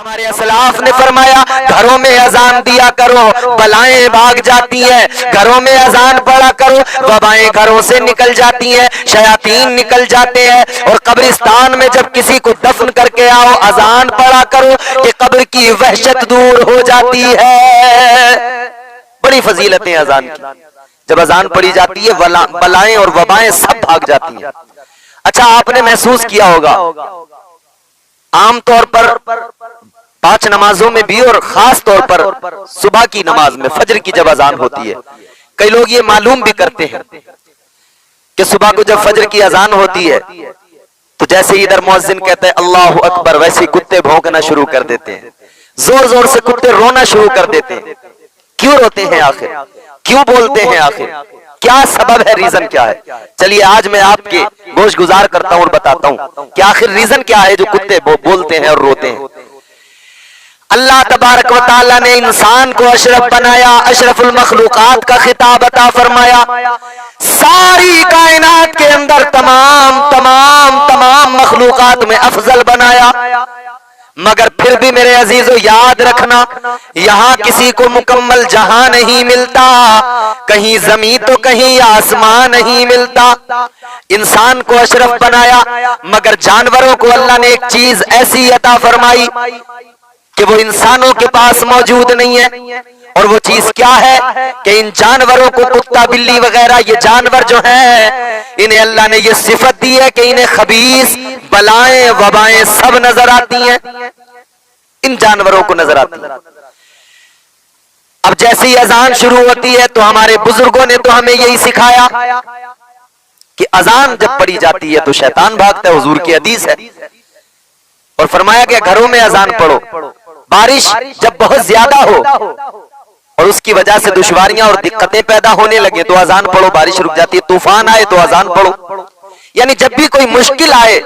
हमारे असलाफ ने फरमाया घरों में अजान दिया करो, बलाएं भाग जाती हैं। घरों में अजान पढ़ा करो, वबाएं घरों से निकल जाती हैं, शयातीन निकल जाते हैं। और कब्रिस्तान में जब किसी को दफन करके आओ, अजान पढ़ा करो कि कब्र की वहशत दूर हो जाती है। बड़ी फजीलतें अजान की। जब अजान पढ़ी जाती है बलाएं और वबाएं सब भाग जाती हैं। अच्छा, आपने महसूस किया होगा आमतौर पर 5 नमाजों में भी और खास तौर पर सुबह की नमाज में फजर की जब अजान होती है, कई लोग ये मालूम भी करते हैं कि सुबह को जब फजर की अजान होती है तो जैसे इधर मुअज्जिन कहते हैं अल्लाहु अकबर, वैसे कुत्ते भौंकना शुरू कर देते हैं, जोर जोर से कुत्ते रोना शुरू कर देते हैं। क्यों रोते हैं आखिर, क्यों बोलते हैं आखिर, क्या सबब है, रीजन क्या है? चलिए आज मैं आपके गोश गुजार करता हूं और बताता हूं कि आखिर रीजन क्या है जो कुत्ते बोलते हैं और रोते हैं। अल्लाह तबारक व तआला ने इंसान को अशरफ बनाया, अशरफुल मखलूकात का खिताब अता फरमाया, सारी कायनात के अंदर तमाम मखलूकात में अफजल बनाया। मगर फिर भी मेरे अजीजों याद रखना, यहां किसी को मुकम्मल जहां नहीं मिलता, कहीं जमीन तो कहीं आसमान नहीं मिलता। इंसान को अशरफ बनाया, मगर जानवरों को अल्लाह ने एक चीज ऐसी अता फरमाई कि वो इंसानों के पास मौजूद नहीं है। और वो चीज क्या है कि इन जानवरों को, कुत्ता बिल्ली वगैरह ये जानवर जो हैं, इन्हें अल्लाह ने ये सिफत दी है कि इन्हें खबीस बलाएं वबाएं सब नजर आती हैं, इन जानवरों को नजर आती है। अब जैसे ही अजान शुरू होती है तो हमारे बुजुर्गों ने तो हमें यही सिखाया कि अजान जब पढ़ी जाती है तो शैतान भागता है, हुजूर की हदीस है। और फरमाया कि घरों में अजान पढ़ो, बारिश जब बहुत ज्यादा हो और उसकी वजह से दुश्वारियां और दिक्कतें पैदा होने लगे तो अजान पढ़ो, बारिश रुक जाती है, तूफान आए तो अजान पढ़ो। यानी जब भी कोई मुश्किल आए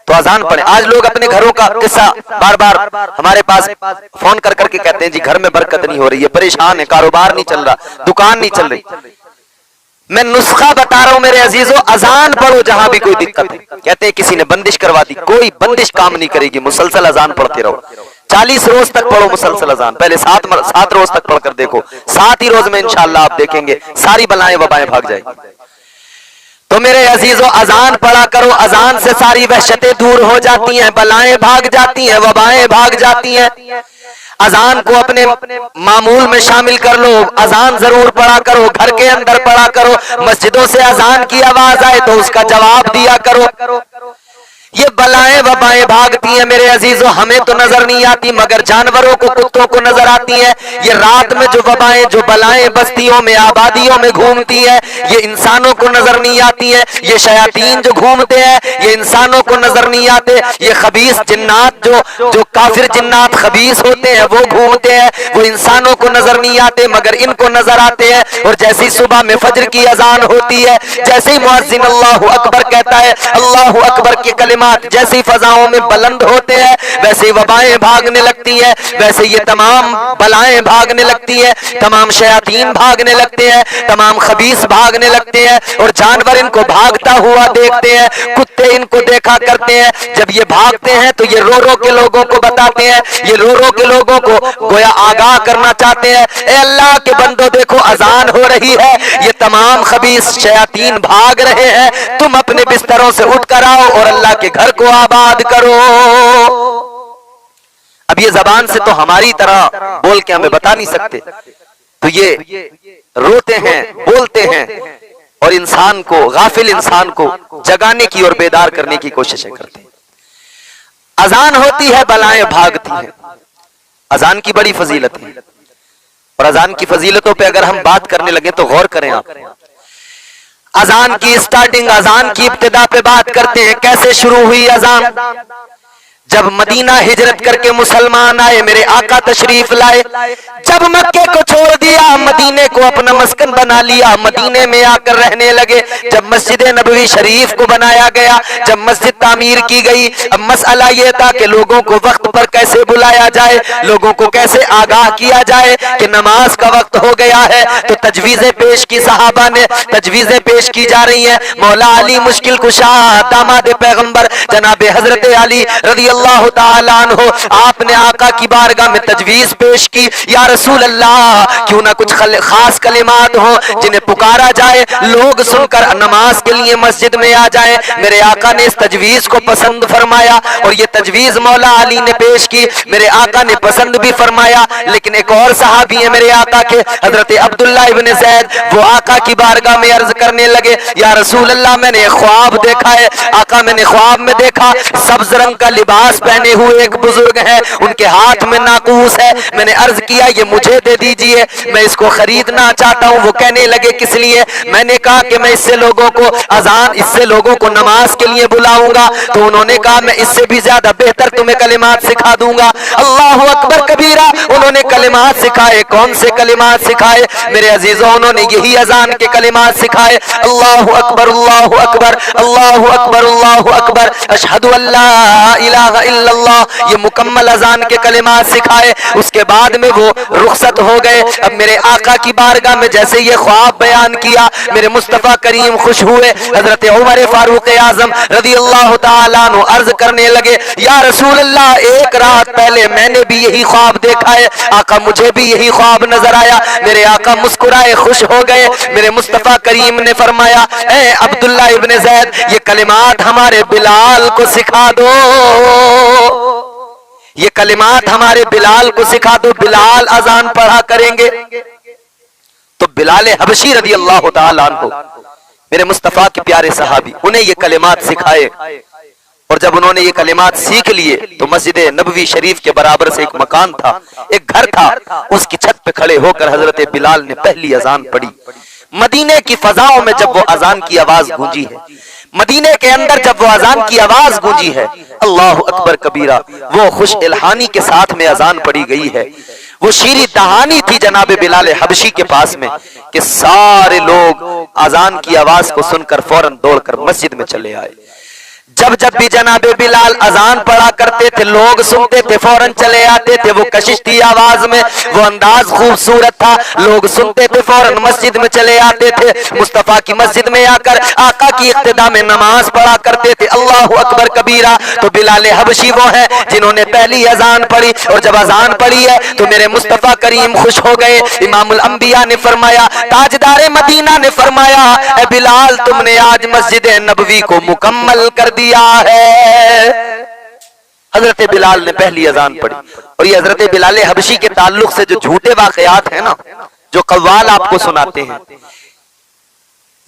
तो अजान पढ़े। आज लोग अपने घरों का किस्सा बार बार हमारे पास फोन कर करके कहते हैं जी घर में बरकत नहीं हो रही है, परेशान है, कारोबार नहीं चल रहा, दुकान नहीं चल रही। मैं नुस्खा बता रहा हूं मेरे अजीजों, अजान पढ़ो जहां भी कोई दिक्कत है। कहते हैं किसी ने बंदिश करवा दी, कोई बंदिश काम नहीं करेगी, मुसलसल अजान पढ़ते रहो। 40 रोज तक पढ़ो मुसलसल अजान, पहले 7 रोज तक पढ़कर देखो, 7 ही रोज में इंशाअल्लाह आप देखेंगे सारी बलाएं वबाएं भाग जाएंगी। तो मेरे अजीजों अजान पढ़ा करो, अजान से सारी वहशतें दूर हो जाती हैं, बलाएं भाग जाती हैं, वबाएं भाग जाती हैं। अजान को अपने मामूल में शामिल कर लो, अजान जरूर पढ़ा करो, घर के अंदर पढ़ा करो, मस्जिदों से अजान की आवाज आए तो उसका जवाब दिया करो। ये बलाएं वबाएं भागती हैं मेरे अजीजों, हमें तो नजर नहीं आती मगर जानवरों को, कुत्तों को नजर आती हैं। ये रात में जो वबाएं, जो बलाएं बस्तियों में, आबादियों में घूमती हैं, ये इंसानों को नजर नहीं आती हैं। ये शयातीन जो घूमते हैं ये इंसानों को नजर नहीं आते। ये खबीस जिन्नात जो काफिर जिन्नात खबीस होते हैं वो घूमते हैं, वो इंसानों को नजर नहीं आते मगर इनको नजर आते हैं। और जैसे ही सुबह में फजर की अजान होती है, जैसे ही मुअज्जिन अल्लाहु अकबर कहता है, अल्लाहु अकबर के कलिमात जैसी फजाओं में बुलंद होते हैं, वैसे वबाएं भागने लगती हैं, वैसे ये तमाम बलाएं भागने लगती हैं, तमाम शयातीन भागने लगते हैं, तमाम खबीस भागने लगते हैं। और जानवर इनको भागता हुआ देखते हैं, कुत्ते इनको देखा करते हैं। जब ये भागते हैं तो ये रो रो के लोगों को बताते हैं, ये रो रो के लोगों को गोया आगाह करना चाहते हैं, ए अल्लाह के बंदो देखो अजान हो रही है, ये तमाम खबीस शयातीन भाग रहे हैं, तुम अपने बिस्तरों से उठ कर आओ और अल्लाह के घर को आबाद करो। अब ये जबान से तो हमारी तरह बोल के हमें बता नहीं सकते, तो ये रोते हैं, बोलते हैं और इंसान को, गाफिल इंसान को जगाने की और बेदार करने की कोशिशें करते हैं। अजान होती है, बलाएं भागती हैं। अजान की बड़ी फजीलत है और अजान की फजीलतों पे अगर हम बात करने लगे तो गौर करें आप। अजान की स्टार्टिंग, अजान की इब्तिदा पे बात करते हैं। कैसे शुरू हुई अजान? जब मदीना हिजरत करके मुसलमान आए, मेरे आका तशरीफ लाए, जब मक्के को छोड़ दिया, मदीने को अपना मस्कन बना लिया, मदीने में आकर रहने लगे। जब मस्जिद नबवी शरीफ को बनाया गया, जब मस्जिद तामीर की गई, अब मसला यह था कि लोगों को वक्त पर कैसे बुलाया बुलाया जाए, लोगों को कैसे आगाह किया जाए कि नमाज का वक्त हो गया है। तो तजवीजें पेश की, सहाबा ने तजवीजें पेश की जा रही हैं। मौला अली मुश्किल कुशा दामाद पैगंबर जनाब हजरत अली रज़ी अल्लाह ताला अन्हु, आपने आका की बारगाह में तजवीज पेश की, या रसूल अल्लाह, क्यों ना कुछ खास कलिमात हो जिन्हें पुकारा जाए, लोग सुनकर नमाज के लिए मस्जिद में आ जाए। मेरे आका ने इस तजवीज को पसंद फरमाया और ये तजवीज मौला अली ने पेश की, मेरे आका ने पसंद भी फरमाया। लेकिन एक और सहाबी है मेरे आका के, हजरत अब्दुल्ला इब्न ज़ैद, वो आका की बारगाह में अर्ज करने लगे, या रसूल अल्लाह, मैंने एक ख्वाब देखा है। आका, मैंने ख्वाब में देखा सब्ज रंग का लिबास पहने हुए एक बुजुर्ग है, उनके हाथ में नाकूस है। मैंने अर्ज किया ये मुझे दे दीजिए, मैं इसको खरीदना चाहता हूँ। वो कहने लगे किस लिए? मैंने कहा कि मैं इससे लोगों को अजान, इससे लोगों को नमाज के लिए बुलाऊंगा। तो उन्होंने कहा मैं इससे भी ज्यादा बेहतर तुम्हें कलिमात सिखा दूंगा। अल्लाह अकबर कबीरा, उन्होंने कलिमात सिखाए। कौन से कलिमात सिखाए मेरे अजीजों? उन्होंने यही अजान के कलिमात सिखाए, अल्लाहु अकबर अल्लाहु अकबर अल्लाहु अकबर अल्लाहु अकबर अशहदु अल्ला इलाहा इल्लल्लाह। ये मुकम्मल अजान के कलिमात सिखाए। उसके बाद में वो रुखसत हो गए। अब मेरे आका की बारगाह में जैसे ये ख्वाब बयान किया, मेरे मुस्तफा करीम खुश हुए। हजरत उमर फारूक आजम रज़ी अल्लाह ताला अन्हु अर्ज करने लगे, या रसूल अल्लाह, एक रात पहले मैंने भी यही ख्वाब देखा है। आका, मुझे भी यही ख्वाब नजर आया। मेरे आका मुस्कुराए, खुश हो गए। मेरे मुस्तफा करीम ने फरमाया, ए अब्दुल्ला इब्न ज़ैद, ये कलिमात हमारे बिलाल को सिखा दो, ये कलिमात हमारे बिलाल को सिखा दो, बिलाल अजान पढ़ा करेंगे। तो बिलाल हबशी रज़ी अल्लाह ताला अन्हु, मेरे मुस्तफा के प्यारे सहाबी, उन्हें ये कलिमात सिखाए। और जब उन्होंने ये कलिमात सीख लिए तो मस्जिद नबवी शरीफ के बराबर से एक मकान था, एक घर था, उसकी छत पे खड़े होकर हजरत बिलाल ने पहली अजान पढ़ी। मदीने की फजाओं में जब वो अजान की आवाज गूंजी है, मदीने के अंदर जब वो अजान की आवाज गूंजी है, अल्लाह अकबर कबीरा, वो खुश इल्हानी के साथ में अजान पढ़ी गई है। वो शीरी दहानी थी जनाब बिलाल हबशी के पास में कि सारे लोग अजान की आवाज को सुनकर फौरन दौड़कर मस्जिद में चले आए। जब जब भी जनाबे बिलाल अजान पढ़ा करते थे, लोग सुनते थे, फौरन चले आते थे। वो कशिश थी आवाज में, वो अंदाज खूबसूरत था, लोग सुनते थे, फौरन मस्जिद में चले आते थे। मुस्तफा की मस्जिद में आकर आका की इक्तिदा में नमाज पढ़ा करते थे। अल्लाह अकबर कबीरा। तो बिलाल हबशी वो है जिन्होंने पहली अजान पढ़ी, और जब अजान पढ़ी है तो मेरे मुस्तफा करीम खुश हो गए। इमामुल अंबिया ने फरमाया, ताजदारे मदीना ने फरमाया, ए बिलाल, तुमने आज मस्जिद नबवी को मुकम्मल कर दिया है। हजरत बिलाल ने पहली अजान पढ़ी। और ये हजरत बिलाल हबशी के ताल्लुक से जो झूठे वाकयात हैं ना, जो कव्वाल आपको सुनाते हैं,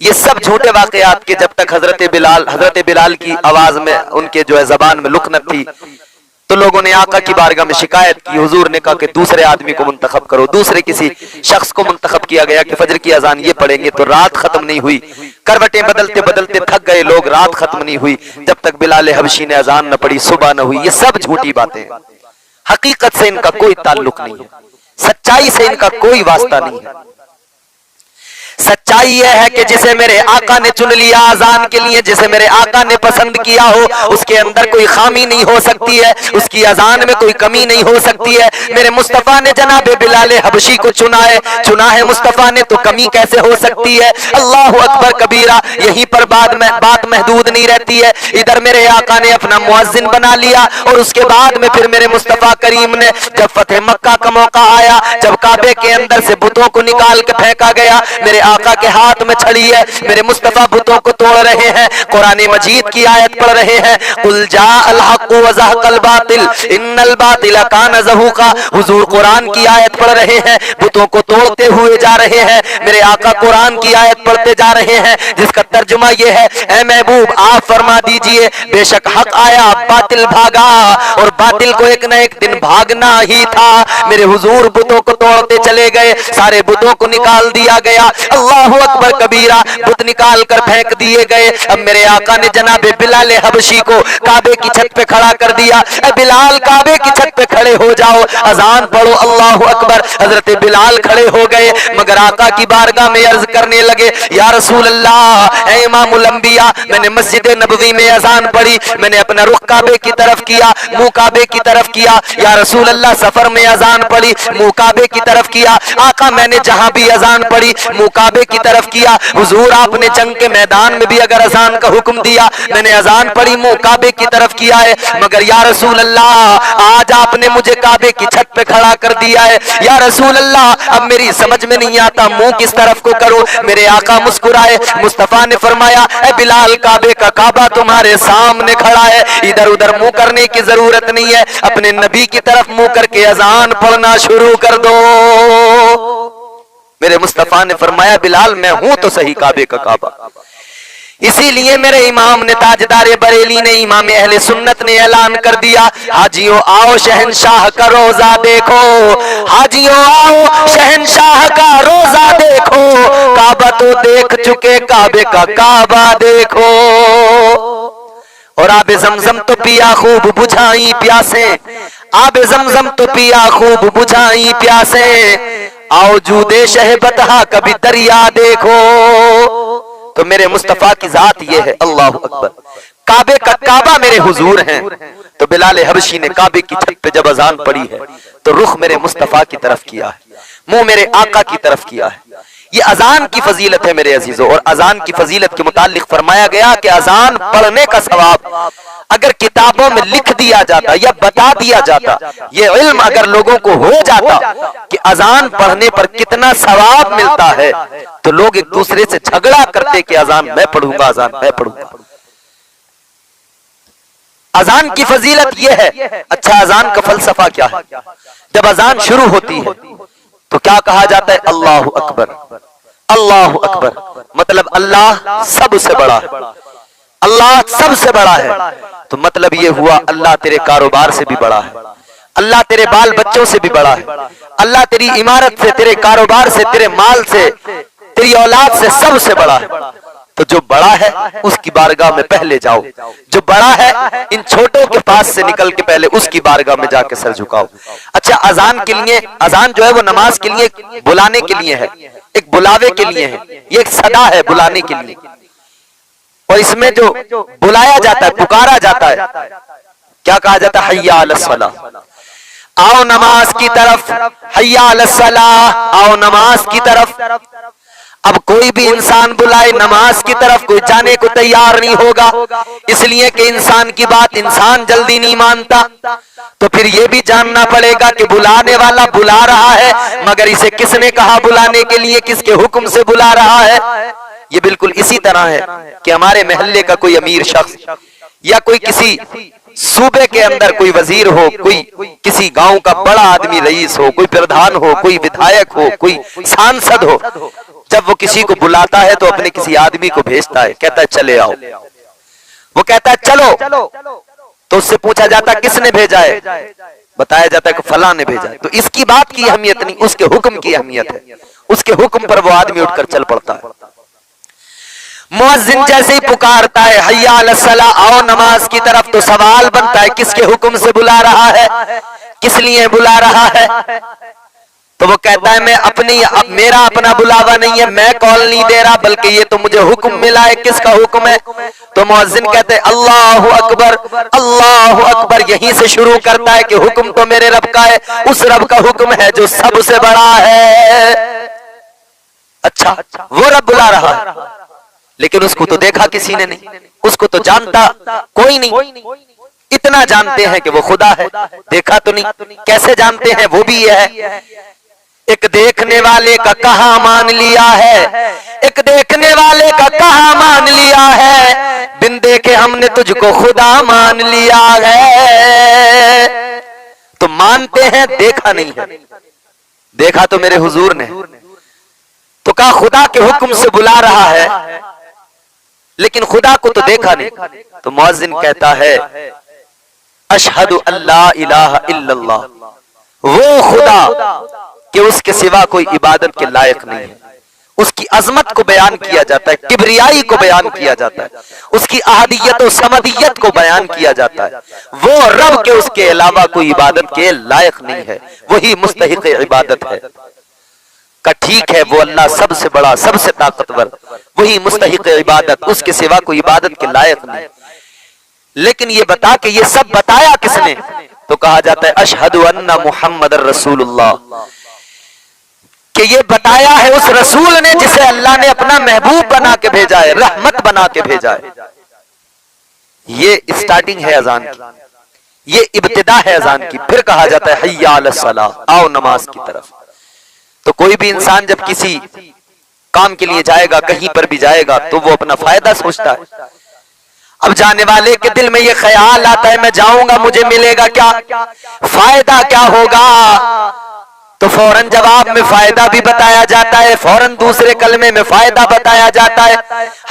ये सब झूठे वाकयात के जब तक हजरत बिलाल की आवाज में, उनके जो है जबान में लुकनत थी, तो लोगों ने आका की बारगाह में शिकायत की। हुजूर ने कहा कि दूसरे आदमी को मुंतखब करो। दूसरे किसी शख्स को मुंतखब किया गया कि फजर की अजान ये पढ़ेंगे। तो रात खत्म नहीं हुई, करवटें बदलते बदलते थक गए लोग, रात खत्म नहीं हुई जब तक बिलाल हबशी ने अजान न पढ़ी, सुबह न हुई। ये सब झूठी बातें हैं, हकीकत से इनका कोई ताल्लुक नहीं है, सच्चाई से इनका कोई वास्ता नहीं है। सच्चाई यह है कि जिसे मेरे आका ने चुन लिया अजान के लिए, जिसे मेरे आका ने पसंद किया हो, उसके अंदर कोई खामी नहीं हो सकती है, उसकी अजान में कोई कमी नहीं हो सकती है। मेरे मुस्तफा ने जनाब बिलाल हबशी को चुना है मुस्तफा ने, तो कमी कैसे हो सकती है? अल्लाह अकबर कबीरा। यहीं पर बात महदूद नहीं रहती है। इधर मेरे आका ने अपना मुअज्जिन बना लिया, और उसके बाद में फिर मेरे मुस्तफा करीम ने जब फतेह मक्का का मौका आया, जब काबे के अंदर से बुतों को निकाल के फेंका गया, मेरे आका के हाथ में छड़ी है, मेरे मुस्तफा बुतों को तोड़ रहे हैं, कुरान मजीद की आयत पढ़ रहे हैं, कुल जाअल हक़ व ज़हक़ल बातिल इन्नल बातिल कान ज़हूक़ा। हुजूर कुरान की आयत पढ़ रहे हैं, बुतों को तोड़ते हुए जा रहे हैं। मेरे आका कुरान की आयत पढ़ते जा रहे हैं, जिसका तर्जुमा यह है, ए महबूब आप फरमा दीजिए, बेशक हक आया, बातिल भागा, और बातिल को एक न एक दिन भागना ही था। मेरे हुजूर बुतों को तोड़ते चले गए, सारे बुतों को निकाल दिया गया। अल्लाहु अकबर कबीरा। बुत निकाल कर फेंक दिए गए। अब मेरे आका ने जनाब बिलाल हबशी को काबे की छत पे खड़ा कर दिया। बिलाल काबे की छत पे खड़े हो जाओ, अजान पढ़ो, अल्लाह अकबर। हजरत बिलाल खड़े हो गए, मगर आका की बारगाह में अर्ज करने लगे, या रसूल अल्लाह, ऐ इमामुल अंबिया, मैंने मस्जिद नबवी में अजान पढ़ी, मैंने अपना रुख काबे की तरफ किया, मुंह काबे की तरफ किया। या रसूल अल्लाह, सफर में अजान पढ़ी, मुंह काबे की तरफ किया। आका, मैंने जहां भी अजान पढ़ी मुंह काबे की तरफ किया। हुजूर, आपने जंग के मैदान में भी अगर अजान का हुक्म दिया, मैंने अजान पढ़ी, मुंह काबे की तरफ किया है। मगर या रसूल अल्लाह, आज आपने मुझे काबे की छत पे खड़ा कर दिया है। या रसूल अल्लाह, अब मेरी समझ में नहीं आता मुंह किस तरफ को करूं। मेरे आका मुस्कुराए, मुस्तफा ने फरमाया, ए बिलाल, काबे का काबा तुम्हारे सामने खड़ा है, इधर उधर मुंह करने की जरूरत नहीं है, अपने नबी की तरफ मुंह करके अजान पढ़ना शुरू कर दो। मेरे मुस्तफा ने फरमाया, बिलाल, मैं हूं तो सही काबे का काबा। इसीलिए मेरे इमाम ने, ताजदारे बरेली ने, इमाम अहले सुन्नत ने ऐलान कर दिया, हाजियों आओ शहनशाह का रोजा देखो, हाजियों आओ शहनशाह का रोजा देखो, काबा तो देख चुके, काबे का काबा देखो। और आबे जमजम तो पिया खूब बुझाई प्यासे, आबे जमजम तो पिया खूब बुझाई प्यासे, आओ जूदे शह बतहा कभी दरिया देखो। तो मेरे मुस्तफा की जात ये है, अल्लाह अकबर। काबे का काबा मेरे हुजूर हैं। तो बिलाल हबशी ने काबे की छत पे जब अजान पड़ी है तो रुख मेरे मुस्तफा की तरफ किया है, मुंह मेरे आका की तरफ किया है। ये अजान की फजीलत है मेरे अजीजों। और अजान की फजीलत के मुतालिक फरमाया गया कि अजान पढ़ने का सवाब अगर किताबों में लिख दिया जाता या बता दिया जाता, ये इल्म अगर लोगों को हो जाता कि अजान पढ़ने पर कितना सवाब मिलता है, तो लोग एक दूसरे से झगड़ा करते कि अजान मैं पढ़ूंगा, अजान मैं पढ़ूंगा। अजान की फजीलत यह है। अच्छा, अजान का फलसफा क्या है? जब अजान शुरू होती है तो क्या कहा जाता है? अल्लाह अकबर, अल्लाह अकबर। मतलब अल्लाह सबसे बड़ा है, अल्लाह सबसे बड़ा है। तो मतलब ये हुआ अल्लाह तेरे कारोबार से भी बड़ा है, अल्लाह तेरे बाल बच्चों से भी बड़ा है, अल्लाह तेरी इमारत से, तेरे कारोबार से, तेरे माल से, तेरी औलाद से सबसे बड़ा है। तो जो बड़ा है उसकी बारगाह में पहले जाओ, जो बड़ा है इन छोटों के पास से निकल के पहले उसकी बारगाह में जाके सर झुकाओ। अच्छा, अजान के लिए, अजान जो है वो नमाज के लिए बुलाने के लिए है, एक बुलावे के लिए है, ये एक सदा है बुलाने के लिए। और इसमें जो बुलाया जाता है, पुकारा जाता है, क्या कहा जाता है? हय्या अलस सलाह, आओ नमाज की तरफ, हय्या अलस सलाह, आओ नमाज की तरफ। अब कोई भी इंसान बुलाए नमाज की तरफ, कोई जाने को तैयार नहीं होगा, इसलिए कि इंसान की बात इंसान जल्दी नहीं मानता। तो फिर यह भी जानना पड़ेगा कि बुलाने वाला बुला रहा है, मगर इसे किसने कहा बुलाने के लिए, किसके हुक्म से बुला रहा है। ये बिल्कुल इसी तरह है कि हमारे मोहल्ले का कोई अमीर शख्स या कोई किसी सूबे के अंदर कोई वजीर हो, कोई किसी गांव का बड़ा आदमी रईस हो, कोई प्रधान हो, कोई विधायक हो, कोई सांसद हो, जब वो किसी को बुलाता है तो अपने किसी आदमी को भेजता है, कहता है चले आओ। वो कहता है चलो, तो उससे पूछा जाता है किसने भेजा है, बताया जाता है कि फलां ने भेजा है। तो इसकी बात की अहमियत नहीं, उसके हुक्म की अहमियत है। उसके हुक्म पर वो आदमी उठकर चल पड़ता है। मुअज्जिन जैसे ही पुकारता है हय्या अलस सलाह, आओ नमाज की तरफ, तो सवाल बनता है किसके हुक्म से बुला रहा है, किस लिए बुला रहा है। तो वो कहता है मैं अपनी, अब मेरा अपना बुलावा नहीं है, मैं कॉल नहीं दे रहा, बल्कि ये तो मुझे हुक्म मिला है। किसका हुक्म है? तो मुअज्जिन कहते हैं अल्लाह अकबर, अल्लाह अकबर। यहीं से शुरू करता है कि हुक्म तो मेरे रब का है, उस रब का हुक्म है जो सबसे बड़ा है। अच्छा, वो रब बुला रहा है, लेकिन उसको तो देखा किसी ने नहीं, उसको तो जानता कोई नहीं। इतना जानते हैं कि वो खुदा है, देखा तो नहीं। कैसे जानते हैं? वो भी है, एक देखने वाले का कहा मान लिया है, एक देखने वाले का कहा मान लिया है, बिन देखे हमने तुझको खुदा मान लिया है। तो मानते हैं, देखा नहीं है। देखा तो मेरे हुजूर ने, तो कहा खुदा के हुक्म से बुला रहा है, लेकिन खुदा को तो देखा नहीं। तो मुअज्जिन कहता है अशहदु अल्ला इलाहा इल्लल्लाह, वो खुदा कि उसके सिवा कोई इबादत के लायक नहीं है, उसकी अजमत को बयान किया जाता है, किबरियाई को बयान किया जाता है, उसकी अहदियत और समदियत को बयान किया जाता है। वो रब के उसके अलावा कोई इबादत के लायक नहीं है, वही मुस्तहिक इबादत है। का ठीक है, वो अल्लाह सबसे बड़ा, सबसे ताकतवर, वही मुस्तहिक इबादत, उसके सिवा कोई इबादत के लायक नहीं। लेकिन ये बता के ये सब बताया किसने? तो कहा जाता है अशहदु अन्ना मुहम्मदर रसूलुल्लाह, कि ये बताया है उस रसूल ने जिसे अल्लाह ने अपना महबूब बना के भेजा है, रहमत बना के भेजा है। ये स्टार्टिंग है अजान की, ये इब्तिदा है अजान की। फिर कहा जाता है हय्या अलस सलाह, आओ नमाज की तरफ। तो कोई भी इंसान जब किसी काम के लिए जाएगा, कहीं पर भी जाएगा, तो वो अपना फायदा सोचता है। अब जाने वाले के दिल में ये ख्याल आता है मैं जाऊंगा, मुझे मिलेगा क्या, फायदा क्या होगा? तो फौरन जवाब में फायदा भी बताया जाता है, फौरन दूसरे कलमे में फायदा बताया जाता है,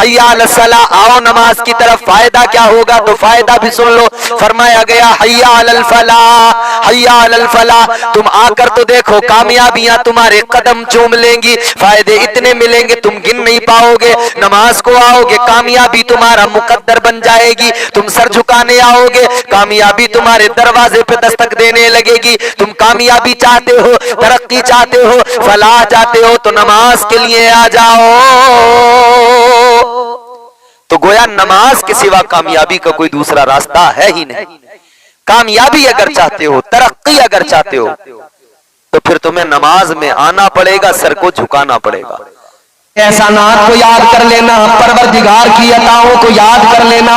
हय्या अलस सलाह, आओ नमाज की तरफ। फायदा क्या होगा? तो फायदा भी सुन लो। फरमाया गया हय्या अलल फलाह, हय्या अलल फलाह, तुम आकर तो देखो, कामयाबियां तुम्हारे कदम चूम लेंगी, फायदे इतने मिलेंगे तुम गिन नहीं पाओगे। नमाज को आओगे, कामयाबी तुम्हारा मुकद्दर बन जाएगी, तुम सर झुकाने आओगे, कामयाबी तुम्हारे दरवाजे पे दस्तक देने लगेगी। तुम कामयाबी चाहते हो, तरक्की चाहते हो, फलाह चाहते हो, तो नमाज के लिए आ जाओ। तो गोया नमाज के सिवा कामयाबी का कोई दूसरा रास्ता है ही नहीं। कामयाबी अगर चाहते हो, तरक्की अगर चाहते हो, तो फिर तुम्हें नमाज में आना पड़ेगा, सर को झुकाना पड़ेगा। एहसानात को याद कर लेना, परवरदिगार की अताओं को याद कर लेना,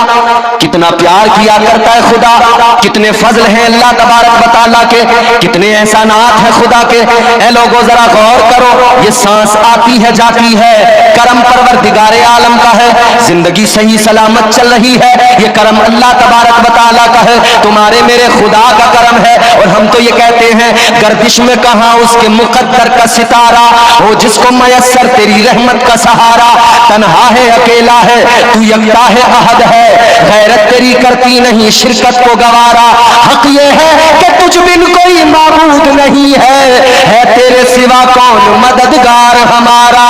कितना प्यार किया करता है खुदा, कितने फजल हैं अल्लाह तबारक व तआला के, कितने एहसानात हैं खुदा के। ए लोगों जरा गौर करो, ये सांस आती है जाती है, करम परवरदिगार आलम का है। जिंदगी सही सलामत चल रही है, ये करम अल्लाह तबारक व तआला का है, तुम्हारे मेरे खुदा का करम है। और हम तो ये कहते हैं गर्दिश में कहां उसके मुकद्दर का सितारा हो, जिसको मयस्सर तेरी रहमत का सहारा। तन्हा है, अकेला है, तू यकता है, अहद है, गैरत तेरी करती नहीं शिरकत को गवारा। हक ये है कि तुझ बिन कोई माबूद नहीं है तेरे सिवा कौन मददगार हमारा।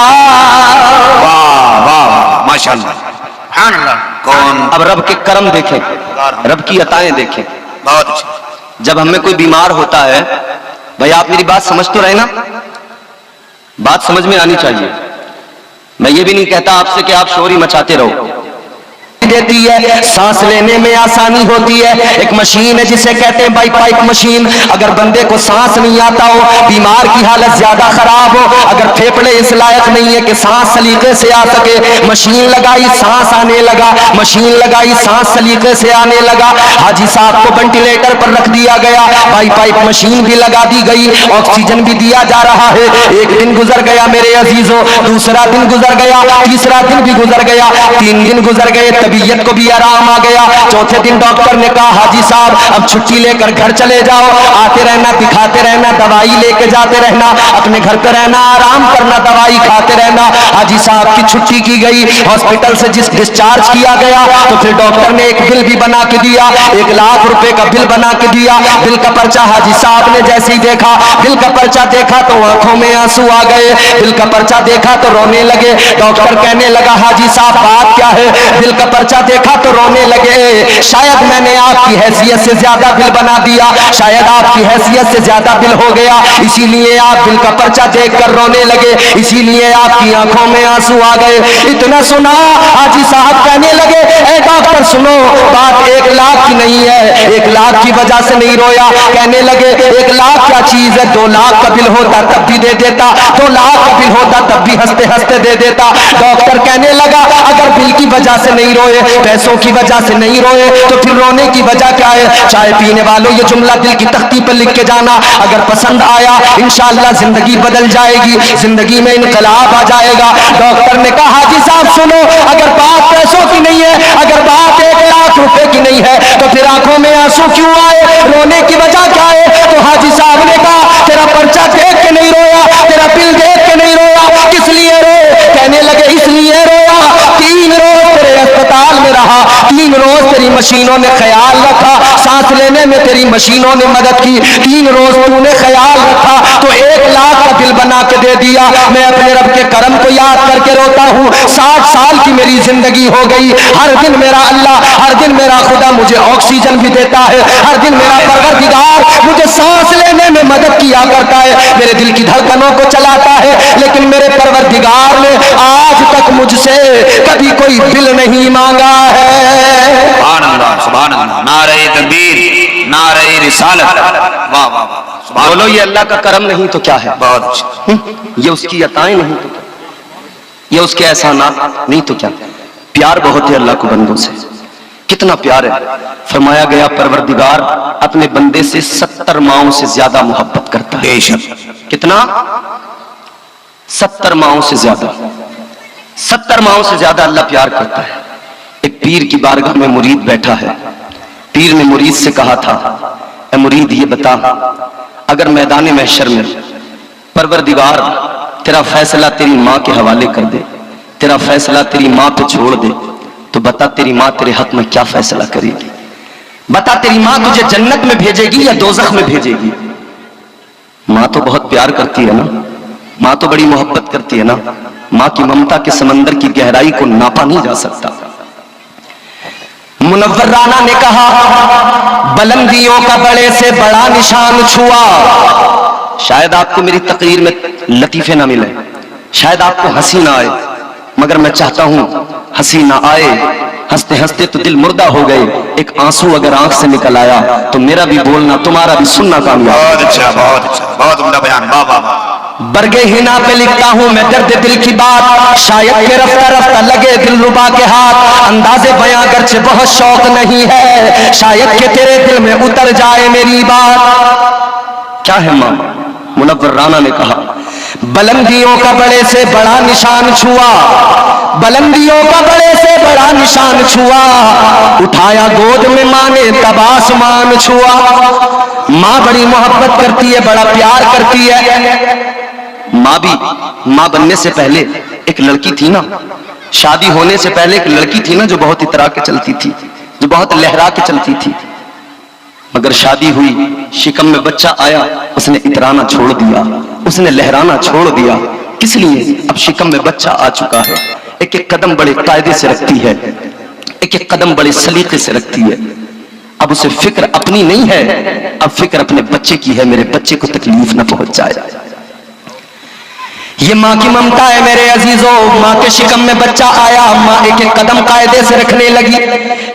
वाह वाह माशाअल्लाह, सुभान अल्लाह। कौन? अब रब के करम देखें, रब की अताएं देखें। बहुत अच्छा। जब हमें कोई बीमार होता है, भाई आप मेरी बात समझ तो रहे ना, बात समझ में आनी चाहिए। मैं ये भी नहीं कहता आपसे कि आप शोर ही मचाते रहो। देती है, सांस लेने में आसानी होती है। एक मशीन है जिसे कहते हैं बाईपाइप मशीन। अगर बंदे को सांस नहीं आता हो, बीमार की हालत ज्यादा खराब हो, अगर फेफड़े इस लायक नहीं है कि सांस सलीके से आ सके, मशीन लगाई सांस आने लगा, मशीन लगाई सांस सलीके से आने लगा। हाजी साहब को वेंटिलेटर पर रख दिया गया, बाईपाइप मशीन भी लगा दी गई, ऑक्सीजन भी दिया जा रहा है। एक दिन गुजर गया मेरे अजीजों, दूसरा दिन गुजर गया, तीसरा दिन भी गुजर गया, 3 दिन गुजर गए, तबीयत को भी आराम आ गया। चौथे दिन डॉक्टर ने कहा हाजी साहब अब छुट्टी लेकर घर चले जाओ, आते रहना, दिखाते रहना, दवाई लेके जाते रहना, अपने घर पे रहना, आराम करना, दवाई खाते रहना। हाजी साहब की छुट्टी की गई, हॉस्पिटल से डिस्चार्ज किया गया। तो फिर डॉक्टर ने एक बिल भी बना के दिया, 1 लाख रुपए का बिल बना के दिया। बिल का पर्चा हाजी साहब ने जैसे ही देखा, बिल का पर्चा देखा तो आंखों में आंसू आ गए, बिल का पर्चा देखा तो रोने लगे। डॉक्टर कहने लगा हाजी साहब बात क्या है? बिल का पर्चा देखा तो रोने लगे, शायद मैंने आपकी हैसियत से ज्यादा बिल बना दिया, शायद आपकी हैसियत से ज्यादा बिल हो गया, इसीलिए आप बिल का पर्चा देखकर रोने लगे, इसीलिए आपकी आंखों में आंसू आ गए। इतना सुना हाजी साहब कहने लगे ए डॉक्टर सुनो, बात 1 लाख की नहीं है, 1 लाख की वजह से नहीं रोया। कहने लगे 1 लाख क्या चीज है, 2 लाख का बिल होता तब भी दे देता, 2 लाख का बिल होता तब भी हंसते हंसते दे देता। डॉक्टर कहने लगा अगर बिल की वजह से नहीं रोए, पैसों की वजह से नहीं रोए, तो फिर रोने की वजह क्या है? चाय पीने वालों ये जुमला दिल की तख्ती पर लिख के जाना, अगर पसंद आया इंशाअल्लाह जिंदगी बदल जाएगी, जिंदगी में इनकलाब आ जाएगा। डॉक्टर ने कहा हाजी साहब सुनो, अगर बात पैसों की नहीं है, अगर बात 1 लाख रुपए की नहीं है, तो फिर आंखों में आंसू क्यों आए, रोने की वजह क्या है? तो हाजी साहब ने कहा तेरा पर्चा देख के नहीं रोया, तेरा बिल देख के नहीं रोया, किस लिए रोए? कहने लगे इसलिए रोया, 3 रोज तेरे अस्पताल में रहा, 3 रोज तेरी मशीनों ने ख्याल रखा, सांस लेने में तेरी मशीनों ने मदद की, 3 रोज तूने ख्याल रखा, तो 1 लाख का का दिल बना के दे दिया। मैं अपने रब के करम को याद करके रोता हूँ। 60 साल की मेरी जिंदगी हो गई। हर दिन मेरा अल्लाह, हर दिन मेरा खुदा मुझे ऑक्सीजन भी देता है। हर दिन मेरा परवरदिगार मुझे सांस लेने में मदद किया करता है, मेरे दिल की धड़कनों को चलाता है। लेकिन मेरे परवरदिगार ने आज तक मुझसे कभी कोई दिल नहीं मांगा है। सुभान अल्लाह, सुभान अल्लाह, नारे तकबीर, नारे रिसालत, वाह वाह वाह। बोलो ये अल्लाह का करम नहीं तो क्या है? बहुत अच्छा। ये उसकी अताएं नहीं तो क्या? ये उसके एहसानात नहीं तो क्या? प्यार बहुत है अल्लाह को बंदों से, कितना प्यार है। फरमाया गया परवरदिगार अपने बंदे से 70 माओं से ज्यादा मोहब्बत करता है। बेशक। कितना? 70 माओं से ज्यादा, 70 माओं से ज्यादा अल्लाह प्यार करता है। एक पीर की बारगाह में मुरीद बैठा है। पीर ने मुरीद से कहा था, ए मुरीद ये बता, अगर मैदान महशर में परवरदिगार तेरा फैसला तेरी माँ के हवाले कर दे, तेरा फैसला तेरी माँ पे छोड़ दे, तो बता तेरी माँ तेरे हक में क्या फैसला करेगी? बता तेरी माँ तुझे जन्नत में भेजेगी या दोजख में भेजेगी? माँ तो बहुत प्यार करती है ना, माँ तो बड़ी मोहब्बत करती है ना। माँ की ममता के समंदर की गहराई को नापा नहीं जा सकता। मुनव्वर राना ने कहा, बुलंदियों का बड़े से बड़ा निशान छुआ। शायद आपको मेरी तकरीर में लतीफे ना मिले, शायद आपको हंसी ना आए, मगर मैं चाहता हूं हंसी ना आए। हंसते हंसते तो दिल मुर्दा हो गए, एक आंसू अगर आंख से निकल आया तो मेरा भी बोलना, तुम्हारा भी सुनना कामयाब। बहुत अच्छा, बहुत अच्छा, बहुत उम्दा बयान, वाह वाह वाह। बरगे हिना पे लिखता हूँ मैं दर्द दिल की बात, शायद के रफ्ता रफ्ता लगे दिल रुबा के हाथ। अंदाजे बयां गर्चे बहुत शौक नहीं है, शायद के तेरे दिल में उतर जाए मेरी बात। क्या है माँ? मुनव्वर राना ने कहा, बुलंदियों का बड़े से बड़ा निशान छुआ, बुलंदियों का बड़े से बड़ा निशान छुआ, उठाया गोद में माँ ने तब आसमान छुआ। माँ बड़ी मोहब्बत करती है, बड़ा प्यार करती है। माँ भी, माँ बनने से पहले एक लड़की थी ना, शादी होने से पहले एक लड़की थी ना जो बहुत इतरा के चलती थी, जो बहुत लहरा के चलती थी। मगर शादी हुई, शिकम में बच्चा आया, उसने इतराना छोड़ दिया, उसने लहराना छोड़ दिया। किस लिए? अब शिकम में बच्चा आ चुका है। एक एक कदम बड़े कायदे से रखती है, एक एक कदम बड़े सलीके से रखती है। अब उसे फिक्र अपनी नहीं है, अब फिक्र अपने बच्चे की है, मेरे बच्चे को तकलीफ न पहुंच जाए। ये माँ की ममता है मेरे अजीजों। माँ के शिकम में बच्चा आया, माँ एक एक कदम कायदे से रखने लगी,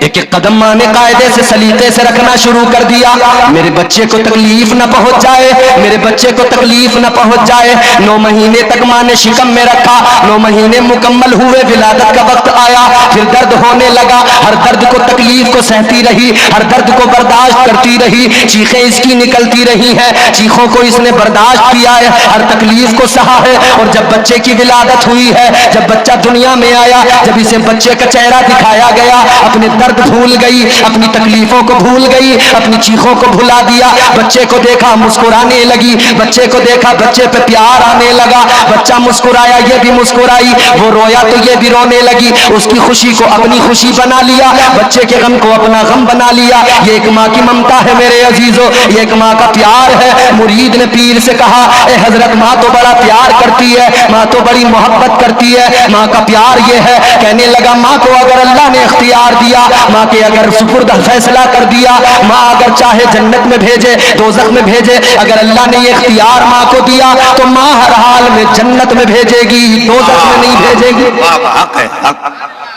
एक एक कदम माँ ने कायदे से सलीके से रखना शुरू कर दिया। मेरे बच्चे को तकलीफ न पहुंच जाए, मेरे बच्चे को तकलीफ न पहुंच जाए। 9 महीने तक माँ ने शिकम में रखा, 9 महीने मुकम्मल हुए, विलादत का वक्त आया, फिर दर्द होने लगा। हर दर्द को, तकलीफ को सहती रही, हर दर्द को बर्दाश्त करती रही। चीखें इसकी निकलती रही हैं, चीखों को इसने बर्दाश्त किया है, हर तकलीफ को सहा है। और जब बच्चे की विलादत हुई है, जब बच्चा दुनिया में आया, जब इसे बच्चे का चेहरा दिखाया गया, अपने दर्द भूल गई, अपनी तकलीफों को भूल गई, अपनी चीखों को भुला दिया। बच्चे को देखा, मुस्कुराने लगी, बच्चे को देखा, बच्चे पे प्यार आने लगा। बच्चा मुस्कुराया, ये भी मुस्कुराई, वो रोया तो ये भी रोने लगी। उसकी खुशी को अपनी खुशी बना लिया, बच्चे के गम को अपना गम बना लिया। ये एक माँ की ममता है मेरे अजीजों, ये एक माँ का प्यार है। मुरीद ने पीर से कहा, ए हजरत, माँ तो बड़ा प्यार करती है, माँ तो बड़ी मोहब्बत करती है, माँ का प्यार ये है। कहने लगा, माँ को अगर अल्लाह ने इख्तियार दिया, माँ के अगर सुपुर्द फैसला कर दिया, माँ अगर चाहे जन्नत में भेजे, दोज़ख में भेजे, अगर अल्लाह ने ये इख्तियार माँ को दिया तो माँ हर हाल में जन्नत में भेजेगी, दोज़ख में नहीं भेजेगी। हक है, हक।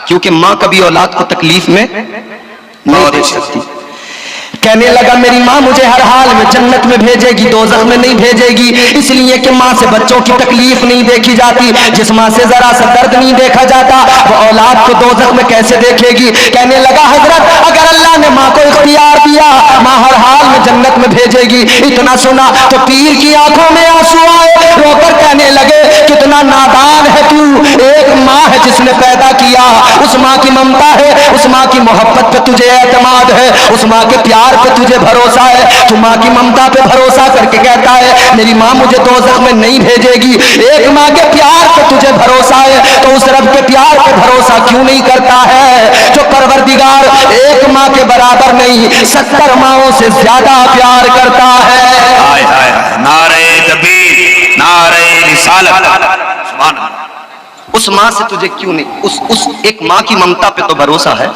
क्योंकि माँ कभी औलाद को तकलीफ में नहीं दे सकती। कहने लगा, मेरी माँ मुझे हर हाल में जन्नत में भेजेगी, दोज़ख में नहीं भेजेगी, इसलिए कि माँ से बच्चों की तकलीफ नहीं देखी जाती। जिस माँ से जरा सा दर्द नहीं देखा जाता, वो औलाद को दोज़ख में कैसे देखेगी। कहने लगा, हजरत, अगर अल्लाह ने माँ को इख्तियार दिया, माँ हर हाल में जन्नत में भेजेगी। इतना सुना तो पीर की आंखों में आंसू आए, रोकर कहने लगे, कितना नादान है तू। एक माँ है जिसने पैदा किया, उस माँ की ममता है, उस माँ की मोहब्बत पे तुझे एतमाद है, उस माँ के प्यार पे तुझे भरोसा है। तू माँ की ममता पे भरोसा करके कहता है, मेरी माँ मुझे दोज़ख में नहीं भेजेगी। एक माँ के प्यार पे तुझे भरोसा है, तो उस रब के प्यार पे भरोसा क्यों नहीं करता है, जो परवरदिगार एक माँ के बराबर नहीं 70 माँओं से ज्यादा प्यार करता है। हाय हाय हाय, नारे तकबीर, नारे उस माँ से तुझे क्यों नहीं, उस एक माँ की ममता पे तो भरोसा है,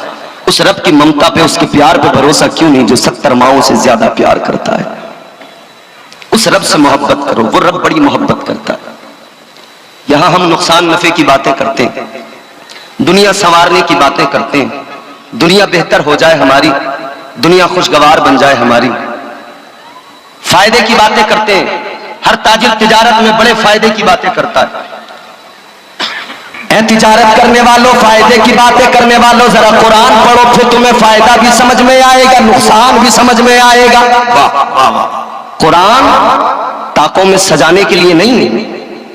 उस रब की ममता पे, उसके प्यार पे भरोसा क्यों नहीं जो 70 माओं से ज्यादा प्यार करता है। उस रब से मोहब्बत करो, वो रब बड़ी मोहब्बत करता है। यहां हम नुकसान नफे की बातें करते हैं, दुनिया संवारने की बातें करते हैं, दुनिया बेहतर हो जाए हमारी, दुनिया खुशगवार बन जाए हमारी, फायदे की बातें करते हैं। हर ताजिर तिजारत में बड़े फायदे की बातें करता है। तिजारत करने वालों, फायदे की बातें करने वालों, जरा कुरान पढ़ो, फिर तुम्हें फायदा भी समझ में आएगा, नुकसान भी समझ में आएगा। कुरान ताकों में सजाने के लिए नहीं है,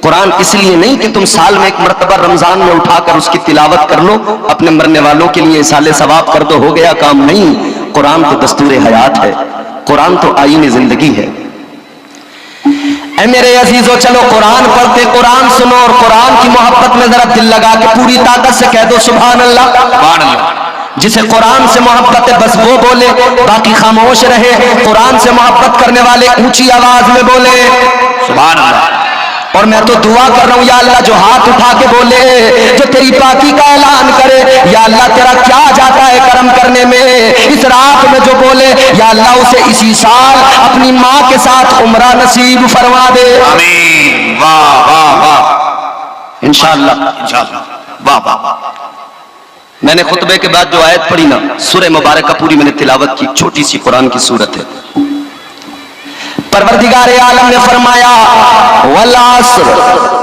कुरान इसलिए नहीं कि तुम साल में एक मर्तबा रमजान में उठाकर उसकी तिलावत कर लो, अपने मरने वालों के लिए साले सवाब कर दो, हो गया काम। नहीं, कुरान तो दस्तूर हयात है, कुरान तो आईने जिंदगी है। ऐ मेरे अजीजों, चलो कुरान पढ़ते, कुरान सुनो और कुरान की मोहब्बत में जरा दिल लगा के पूरी ताकत से कह दो सुभान अल्लाह। सुभान अल्लाह। जिसे कुरान से मोहब्बत है बस वो बोले, बाकी खामोश रहे। कुरान से मोहब्बत करने वाले ऊंची आवाज में बोले सुभान अल्लाह। और मैं तो दुआ कर रहा हूं या अल्लाह, जो हाथ उठा के बोले, जो तेरी पाकी का ऐलान करे, या अल्लाह तेरा क्या जाता है करम करने में, इस रात में जो बोले, या अल्लाह उसे इसी साल अपनी माँ के साथ उम्रा नसीब फरमा दे। आमीन। वाह वाह वाह, इंशाअल्लाह इंशाअल्लाह। वाह वाह वाह। मैंने खुतबे के बाद जो आयत पढ़ी ना, सूरह मुबारक का पूरी मैंने तिलावत की, छोटी सी कुरान की सूरत है। परवरदिगार आलम ने फरमाया वल अस्र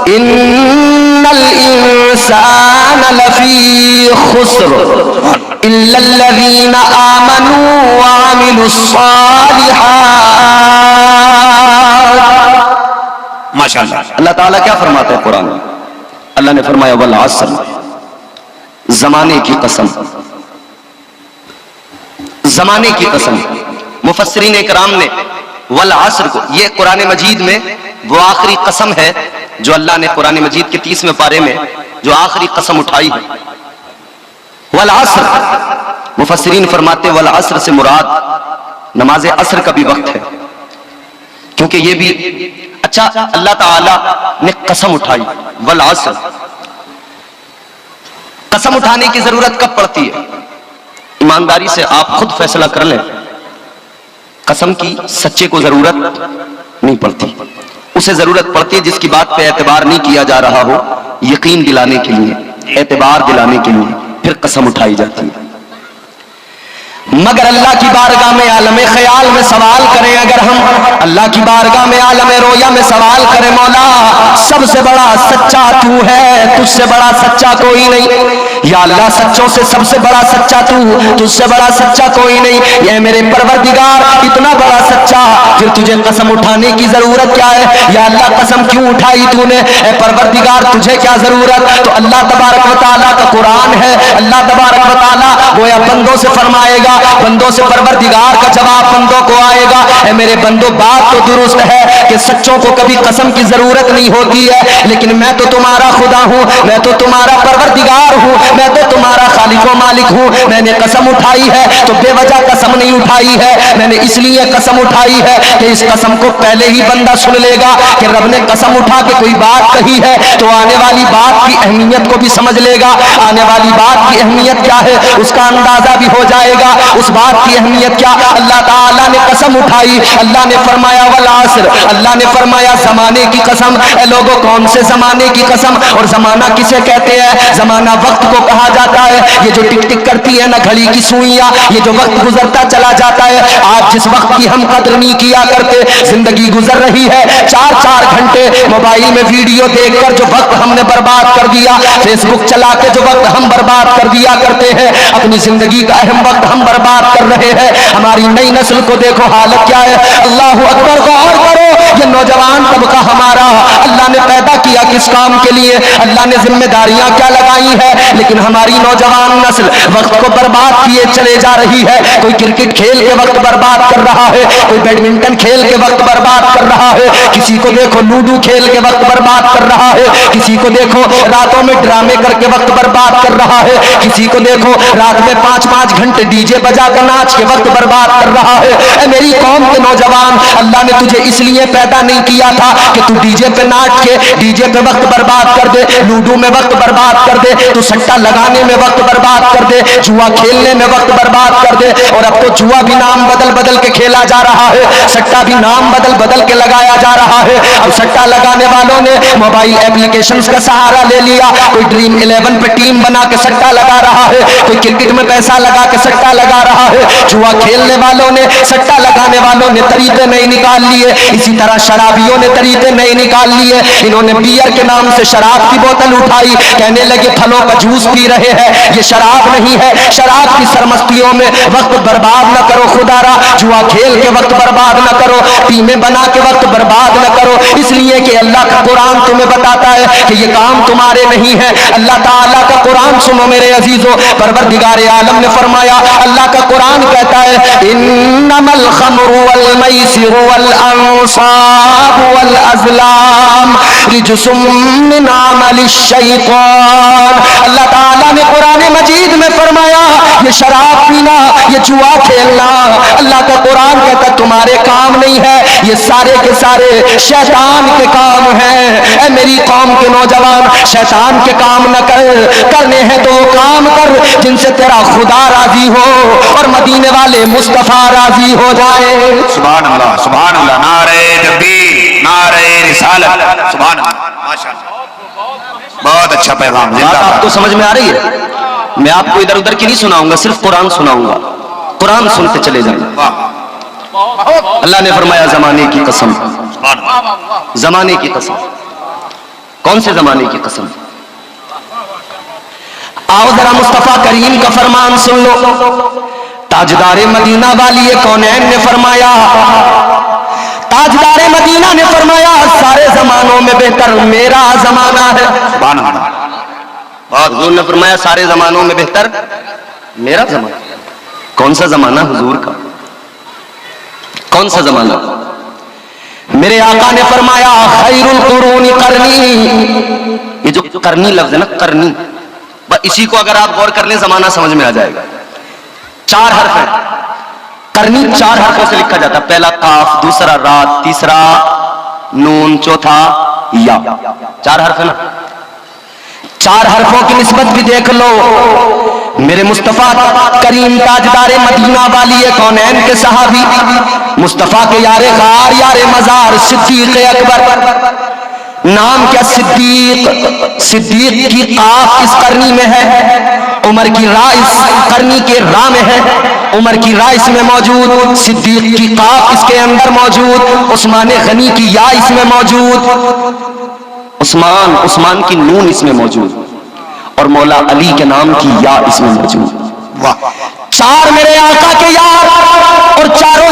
इन्नल इंसान लफी खुस्र इल्लल्लज़ीना आमनू व अमिलुस सालिहात। माशाअल्लाह। अल्लाह ताला क्या फरमाता है कुरान में? अल्लाह ने फरमाया वल अस्र, जमाने की कसम, जमाने की कसम। मुफस्सिरीन इकराम ने वल अस्र को, ये कुरान मजीद में वो आखिरी कसम है जो अल्लाह ने कुरान मजीद के 30वें पारे में जो आखिरी कसम उठाई है। वल अस्र, मुफस्सिरीन फरमाते वल अस्र से मुराद नमाज असर का भी वक्त है, क्योंकि ये भी अच्छा अल्लाह ताला ने कसम उठाई वल अस्र। कसम उठाने की जरूरत कब पड़ती है? ईमानदारी से आप खुद फैसला कर लें, कसम की सच्चे को जरूरत नहीं पड़ती, उसे जरूरत पड़ती है जिसकी बात पे एतबार नहीं किया जा रहा हो, यकीन दिलाने के लिए, एतबार दिलाने के लिए फिर कसम उठाई जाती है। मगर अल्लाह की बारगाह में आलम ख्याल में सवाल करें, अगर हम अल्लाह की बारगाह में आलम रोया में सवाल करें, मौला सबसे बड़ा सच्चा तू है, तुझसे बड़ा सच्चा कोई नहीं। या अल्लाह सच्चों से सबसे बड़ा सच्चा तू, तुझसे बड़ा सच्चा कोई नहीं। ये मेरे परवरदिगार इतना बड़ा सच्चा, फिर तुझे कसम उठाने की जरूरत क्या है? या अल्लाह कसम क्यों उठाई तूने? ए परवरदिगार तुझे क्या जरूरत? तो अल्लाह तबारक व तआला का कुरान है, अल्लाह तबारक व तआला गोया बंदों से फरमाएगा, बंदों से परवरदिगार का जवाब बंदों को आएगा। ए मेरे बंदो, बात तो दुरुस्त है कि सच्चों को कभी कसम की जरूरत नहीं होती है, लेकिन मैं तो तुम्हारा खुदा हूं, मैं तो तुम्हारा परवरदिगार हूं, मैं तो तुम्हारा खालिक व मालिक हूं। मैंने कसम उठाई है तो बेवजह कसम नहीं उठाई है, मैंने इसलिए कसम उठाई है कि इस कसम को पहले ही बंदा सुन लेगा कि रब ने कसम उठा के कोई बात कही है, तो आने वाली बात की अहमियत को भी समझ लेगा। आने वाली बात की अहमियत क्या है उसका अंदाजा भी हो जाएगा। उस बात की अहमियत क्या? अल्लाह ताला ने कसम उठाई, अल्लाह ने फरमाया वल अस्र, अल्लाह ने फरमाया जमाने की कसम। ए लोगों, कौन से जमाने की कसम? और जमाना किसे कहते हैं? जमाना वक्त को कहा जाता है। ये जो टिक टिक करती है ना घड़ी की सुइयां, ये जो वक्त गुजरता चला जाता है, आज जिस वक्त की हम कदर नहीं किया करते, जिंदगी गुजर रही है 4-4 घंटे मोबाइल में वीडियो देखकर जो वक्त हमने बर्बाद कर दिया, फेसबुक चला के जो वक्त हम बर्बाद कर दिया करते हैं, अपनी जिंदगी का अहम वक्त हम बर्बाद कर रहे हैं। हमारी नई नस्ल को देखो हालत क्या है। अल्लाह अकबर, गौर करो, ये नौजवान तबका हमारा अल्लाह ने पैदा किया किस काम के लिए? अल्लाह ने जिम्मेदारियां क्या लगाई है? लेकिन हमारी नौजवान नस्ल वक्त को बर्बाद किए चले जा रही है। कोई क्रिकेट खेल के वक्त बर्बाद कर रहा है, कोई बैडमिंटन खेल के वक्त बर्बाद कर रहा है, किसी को देखो लूडो खेल के वक्त बर्बाद कर रहा है, किसी को देखो रातों में ड्रामे करके वक्त बर्बाद कर रहा है, किसी को देखो रात में 5-5 घंटे डीजे बजा कर नाच के वक्त बर्बाद कर रहा है। मेरी कौम के नौजवान, अल्लाह ने तुझे इसलिए पैदा नहीं किया था कि तू डीजे पे नाच के डीजे पे वक्त बर्बाद कर दे, लूडो में वक्त बर्बाद कर दे, तू सट्टा लगाने में वक्त बर्बाद कर दे, जुआ खेलने में वक्त बर्बाद कर दे। और अब तो जुआ भी नाम बदल बदल के खेला जा रहा है, सट्टा भी नाम बदल बदल के लगाया जा रहा है। अब सट्टा लगाने वालों ने मोबाइल एप्लीकेशंस का सहारा ले लिया, कोई ड्रीम 11 पे टीम बना के सट्टा लगा रहा है, कोई क्रिकेट में पैसा लगा के सट्टा लगा रहा है। जुआ खेलने वालों ने, सट्टा लगाने वालों ने तरीके नहीं निकाल लिए, इसी तरह शराबियों ने तरीके नहीं निकाल लिए। इन्होंने बियर के नाम से शराब की बोतल उठाई, कहने लगे फलों का जूस पी रहे हैं, ये शराब नहीं है। शराब की सरमस्तियों में वक्त बर्बाद न करो खुदारा, जुआ खेल के वक्त बर्बाद न करो, टीमें बना के वक्त बर्बाद न करो, इसलिए कि अल्लाह का कुरान तुम्हें बताता है कि ये काम तुम्हारे नहीं है। अल्लाह ताला का कुरान सुनो मेरे अजीजों, परवरदिगार आलम ने फरमाया, अल्लाह का कुरान कहता है इन्नमल खम्रु वल मैसिरु वल अंसाब वल अज़लाम रिजसुम मिन अमलिश शैतान। अल्लाह ताला ने कुरान मजीद में फरमाया ये शराब पीना, ये जुआ खेलना, अल्लाह का कुरान कहता तुम्हारे काम नहीं है, ये सारे के सारे शैतान के काम हैं। ऐ मेरी कौम के नौजवान, शैतान के काम न कर, करने हैं तो काम कर जिनसे तेरा खुदा राजी हो और मदीने वाले मुस्तफा राजी हो जाए। सुभान अल्लाह, सुभान अल्लाह, नारे तकबीर, नारे रिसालत, सुभान अल्लाह, माशाअल्लाह, बहुत अच्छा पैगाम। बात आपको समझ में आ रही है? मैं आपको इधर उधर की नहीं सुनाऊंगा, सिर्फ कुरान सुनाऊंगा, कुरान सुनते चले जाएंगे। अल्लाह ने फरमाया जमाने की कसम, जमाने की कसम। कौन से जमाने की कसम? आओ जरा मुस्तफा करीम का फरमान सुन लो। ताजदारे मदीना वाली कौनैन ने फरमाया, ताजदारे मदीना ने फरमाया सारे जमानों में बेहतर मेरा जमाना है। सुभान अल्लाह, बहुत हुजूर ने फरमाया सारे जमानों में बेहतर मेरा जमाना। कौन सा जमाना हुजूर का? कौन सा जमाना? मेरे आका ने फरमाया खैरुल कुरूनी करनी। ये जो करनी लफ्ज है ना, करनी, बस इसी को अगर आप गौर कर लें जमाना समझ में आ जाएगा। 4 हर्फ है, करनी 4 हर्फों से लिखा जाता है। पहला काफ, दूसरा रात, तीसरा नून, चौथा या। 4 हर्फ है ना। 4 हर्फों की निस्बत भी देख लो। मेरे मुस्तफा करीम ताजदारे मदीना वाली कौनैन के सहाबी, मुस्तफा के यारे गार यारे मजार सिद्दीक अकबर। नाम क्या? सिद्दीक। सिद्दीक की काफ इस करनी में है, उमर की रा इस करनी के रा में है, उमर की रा इसमें मौजूद, सिद्दीक की काफ इसके अंदर मौजूद, उस्मान गनी की या इसमें मौजूद, उस्मान, उस्मान की नून इसमें मौजूद, और मौला अली के नाम की या इसमें मौजूद। वाह! 4 मेरे आका के यार, और चारों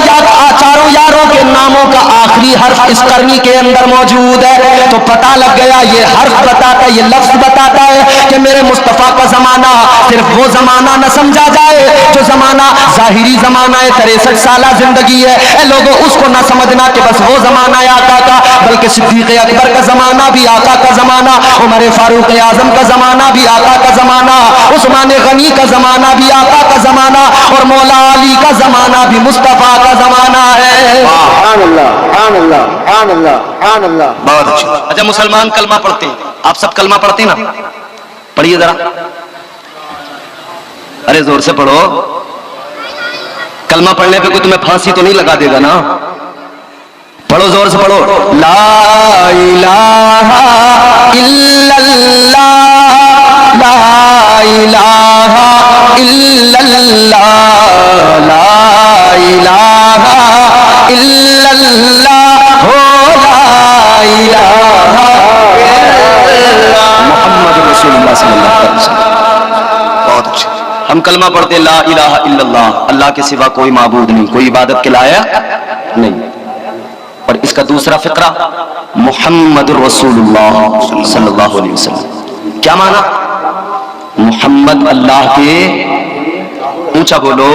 यारों के नामों का आखिरी हर्फ इस करनी के अंदर मौजूद है। तो पता लग गया, ये हर्फ बताता है, ये लफ्ज बताता है कि मेरे मुस्तफा का जमाना सिर्फ वो जमाना न समझा जाए जो जमाना जाहिरी जमाना है, 63 साल जिंदगी है। लोगों उसको न समझना कि बस वो जमाना है आका का, बल्कि सिद्दीक अकबर का जमाना भी आका का जमाना, उमर फारूक आजम का जमाना भी आका का जमाना, उस्मान गनी का जमाना भी आका का जमाना, और मौला अली का जमाना भी मुस्तफा का जमाना है। बहुत अच्छा। अच्छा, मुसलमान कलमा पढ़ते हैं, आप सब कलमा पढ़ते हैं ना? पढ़िए जरा, अरे जोर से पढ़ो। कलमा पढ़ने पे कोई तुम्हें फांसी तो नहीं लगा देगा ना? पढ़ो, जोर से पढ़ो। ला इलाहा इल्लल्लाह, ला इलाहा इल्लल्लाह, ला इलाहा इल्लल्लाह, हो ला इलाहा इल्लल्लाह, मुहम्मद रसूलुल्लाह सल्लल्लाहु अलैहि वसल्लम। बहुत अच्छा। हम कलमा पढ़ते ला इलाहा इल्लल्लाह, अल्लाह के सिवा कोई माबूद नहीं, कोई इबादत के लायक नहीं। और इसका दूसरा फिक्रा मुहम्मद रसूलुल्लाह सल्लल्लाहु अलैहि वसल्लम। क्या माना? मुहम्मद अल्लाह के, ऊंचा बोलो,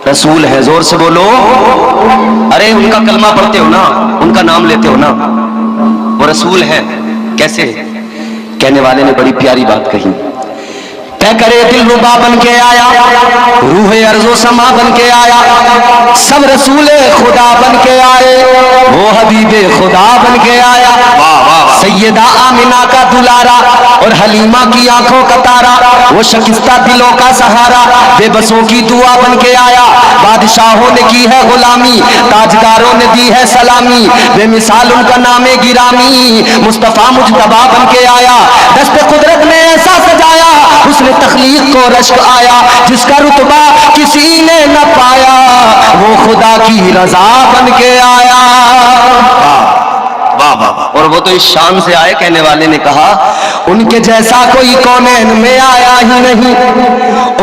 रसूल है, जोर से बोलो। अरे उनका कलमा पढ़ते हो ना, उनका नाम लेते हो ना, वो रसूल है। कैसे? कहने वाले ने बड़ी प्यारी बात कही। कह करे दिल रुबा बन के आया, रूह अर्जो समा बन के आया, सब रसूले खुदा बन के आए, वो हबीबे खुदा बन के आया। सैयदा आमिना का दुलारा और हलीमा की आंखों का तारा, वो शकिस्ता दिलों का सहारा, बेबसों की दुआ बन के आया। बादशाहों ने की है गुलामी, ताजदारों ने दी है सलामी, बेमिसाल उनका नामे गिरामी, मुस्तफा मुजतबा बन के आया। दस्ते कुदरत ने ऐसा सजाया, उसने तख्लीक को रश्क आया, जिसका रुतबा किसी ने न पाया, वो खुदा की रजा बन के आया। और वो तो इस शान से आए, कहने वाले ने कहा उनके जैसा कोई कौनैन में आया ही नहीं,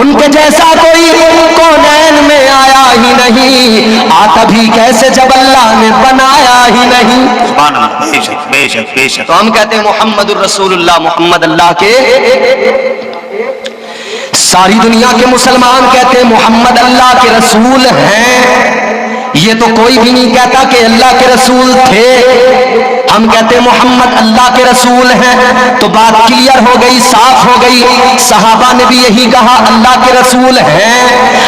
उनके जैसा कोई कौनैन में आया ही नहीं, आता भी कैसे जब अल्लाह ने बनाया ही नहीं। बेशक बेशक बेशक। तो हम कहते हैं मोहम्मदुर रसूलुल्लाह, मोहम्मद अल्लाह के, सारी दुनिया के मुसलमान कहते हैं मोहम्मद अल्लाह के रसूल हैं। ये तो कोई भी नहीं कहता कि अल्लाह के रसूल थे, हम कहते हैं मोहम्मद अल्लाह के रसूल हैं। तो बात क्लियर हो गई, साफ हो गई। सहाबा ने भी यही कहा अल्लाह के रसूल हैं,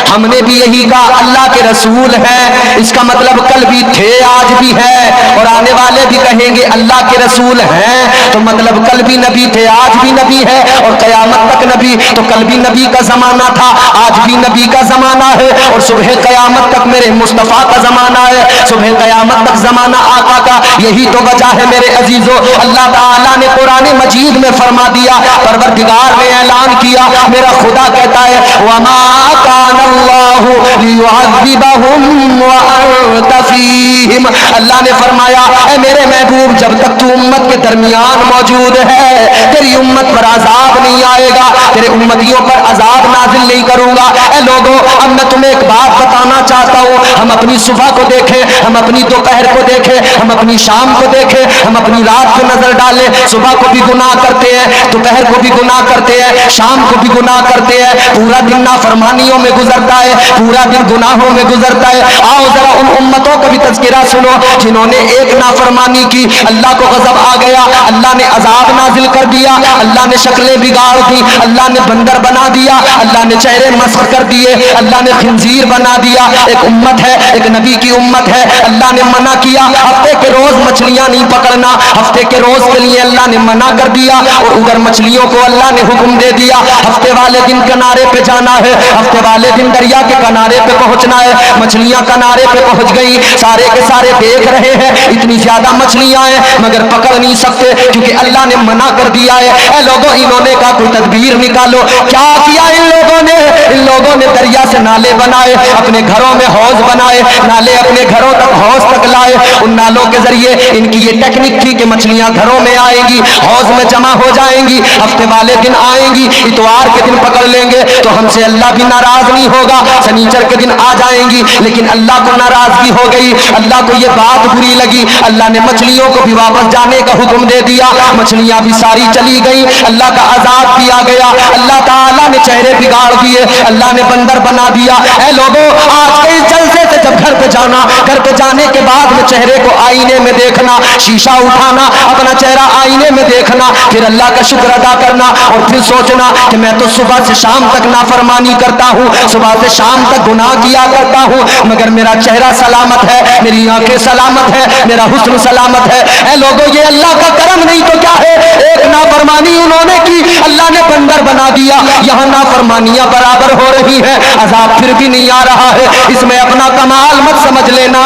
हमने भी यही कहा अल्लाह के रसूल हैं। इसका मतलब कल भी थे, आज भी है, और आने वाले भी कहेंगे अल्लाह के रसूल हैं। तो मतलब कल भी नबी थे, आज भी नबी है, और कयामत तक नबी। तो कल भी नबी का जमाना था, आज भी नबी का जमाना है, और सुबह कयामत तक मेरे मुस्तफा का जमाना है, सुबह कयामत तक जमाना आका का। यही तो वजह है मेरे अजीजों, अल्लाह ताला ने कुरान मजीद में फरमा दिया, परवरदिगार ने ऐलान किया, मेरा खुदा कहता है वमा कानल्लाहु लियुअज़्ज़िबहुम व अंत फीहिम। अल्लाह ने फरमाया ऐ मेरे महबूब, जब तक तू उम्मत के दरमियान मौजूद है, तेरी उम्मत पर अजाब नहीं आएगा, तेरे उम्मतियों पर अजाब नाजिल नहीं करूंगा। ऐ लोगों, अब मैं तुम्हें एक बात बताना चाहता हूँ। हम अपनी सुबह को देखें, हम अपनी दोपहर को देखें, हम अपनी शाम को देखें, हम अपनी रात को नजर डालें। सुबह को भी गुनाह करते हैं, दोपहर को भी गुनाह करते हैं, शाम को भी गुनाह करते हैं, पूरा दिन नाफरमानियों में गुजरता है, पूरा दिन गुनाहों में गुजरता है। आओ जरा उन उम्मतों का भी तज़किरा सुनो जिन्होंने एक नाफरमानी की, अल्लाह को गज़ब आ गया, अल्लाह ने अजाब नाजिल कर दिया, अल्लाह ने शक्लें बिगाड़ दी, अल्लाह ने बंदर बना दिया, अल्लाह ने चेहरे मस्ख कर दिए, अल्लाह ने खिंजीर बना दिया। एक उम्मत है, एक नबी की उम्मत है, अल्लाह ने मना किया हफ्ते के रोज मछलियां नहीं पकड़ना, हफ्ते के रोज के लिए अल्लाह ने मना कर दिया, और उधर मछलियों को अल्लाह ने हुक्म दे दिया हफ्ते वाले दिन किनारे पे जाना है, हफ्ते वाले दिन दरिया के किनारे पे पहुंचना है। मछलियां किनारे पे पहुंच गई, सारे के सारे देख रहे हैं इतनी ज्यादा मछलियां हैं, मगर पकड़ नहीं सकते क्योंकि अल्लाह ने मना कर दिया है। ऐ लोगों, इन्होंने का कोई तदबीर निकालो। क्या किया इन लोगों ने? इन लोगों ने दरिया से नाले बनाए, अपने घरों में हौज बनाए, नाले अपने घरों तक हौज तक लाए। उन नालों के जरिए इनकी ये टेक्निक थी कि मछलियां घरों में आएंगी, हौज में जमा हो जाएंगी, हफ्ते वाले दिन आएंगी, इतवार के दिन पकड़ लेंगे तो हमसे अल्लाह भी नाराज नहीं होगा, शनिचर के दिन आ जाएंगी। लेकिन अल्लाह को नाराजगी हो गई, अल्लाह को ये बात बुरी लगी, अल्लाह ने मछलियों को भी वापस जाने का हुक्म दे दिया, मछलियां भी सारी चली गई, अल्लाह का अजाब भी आ गया, अल्लाह ताला ने चेहरे बिगाड़ दिए, अल्लाह ने बंदर बना दिया। ऐ लोगों, आज के इस जलसे से जब घर पे जाना, घर पे जाने के बाद में चेहरे को आईने में देखना, शीशा उठाना, अपना चेहरा आईने में देखना, फिर अल्लाह का शुक्र अदा करना, और फिर सोचना कि मैं तो सुबह से शाम तक नाफरमानी करता हूँ, सुबह से शाम तक गुनाह किया करता हूँ, मगर मेरा चेहरा सलामत है, मेरी आंखें सलामत है, मेरा हुस्न सलामत है। ऐ लोगों, ये अल्लाह का करम नहीं तो क्या है? एक नाफरमानी उन्होंने की, अल्लाह ने बंदर बना दिया। यहाँ नाफरमानियां बराबर हो रही है, अजाब फिर भी नहीं आ रहा है। इसमें अपना कमाल मत समझ लेना,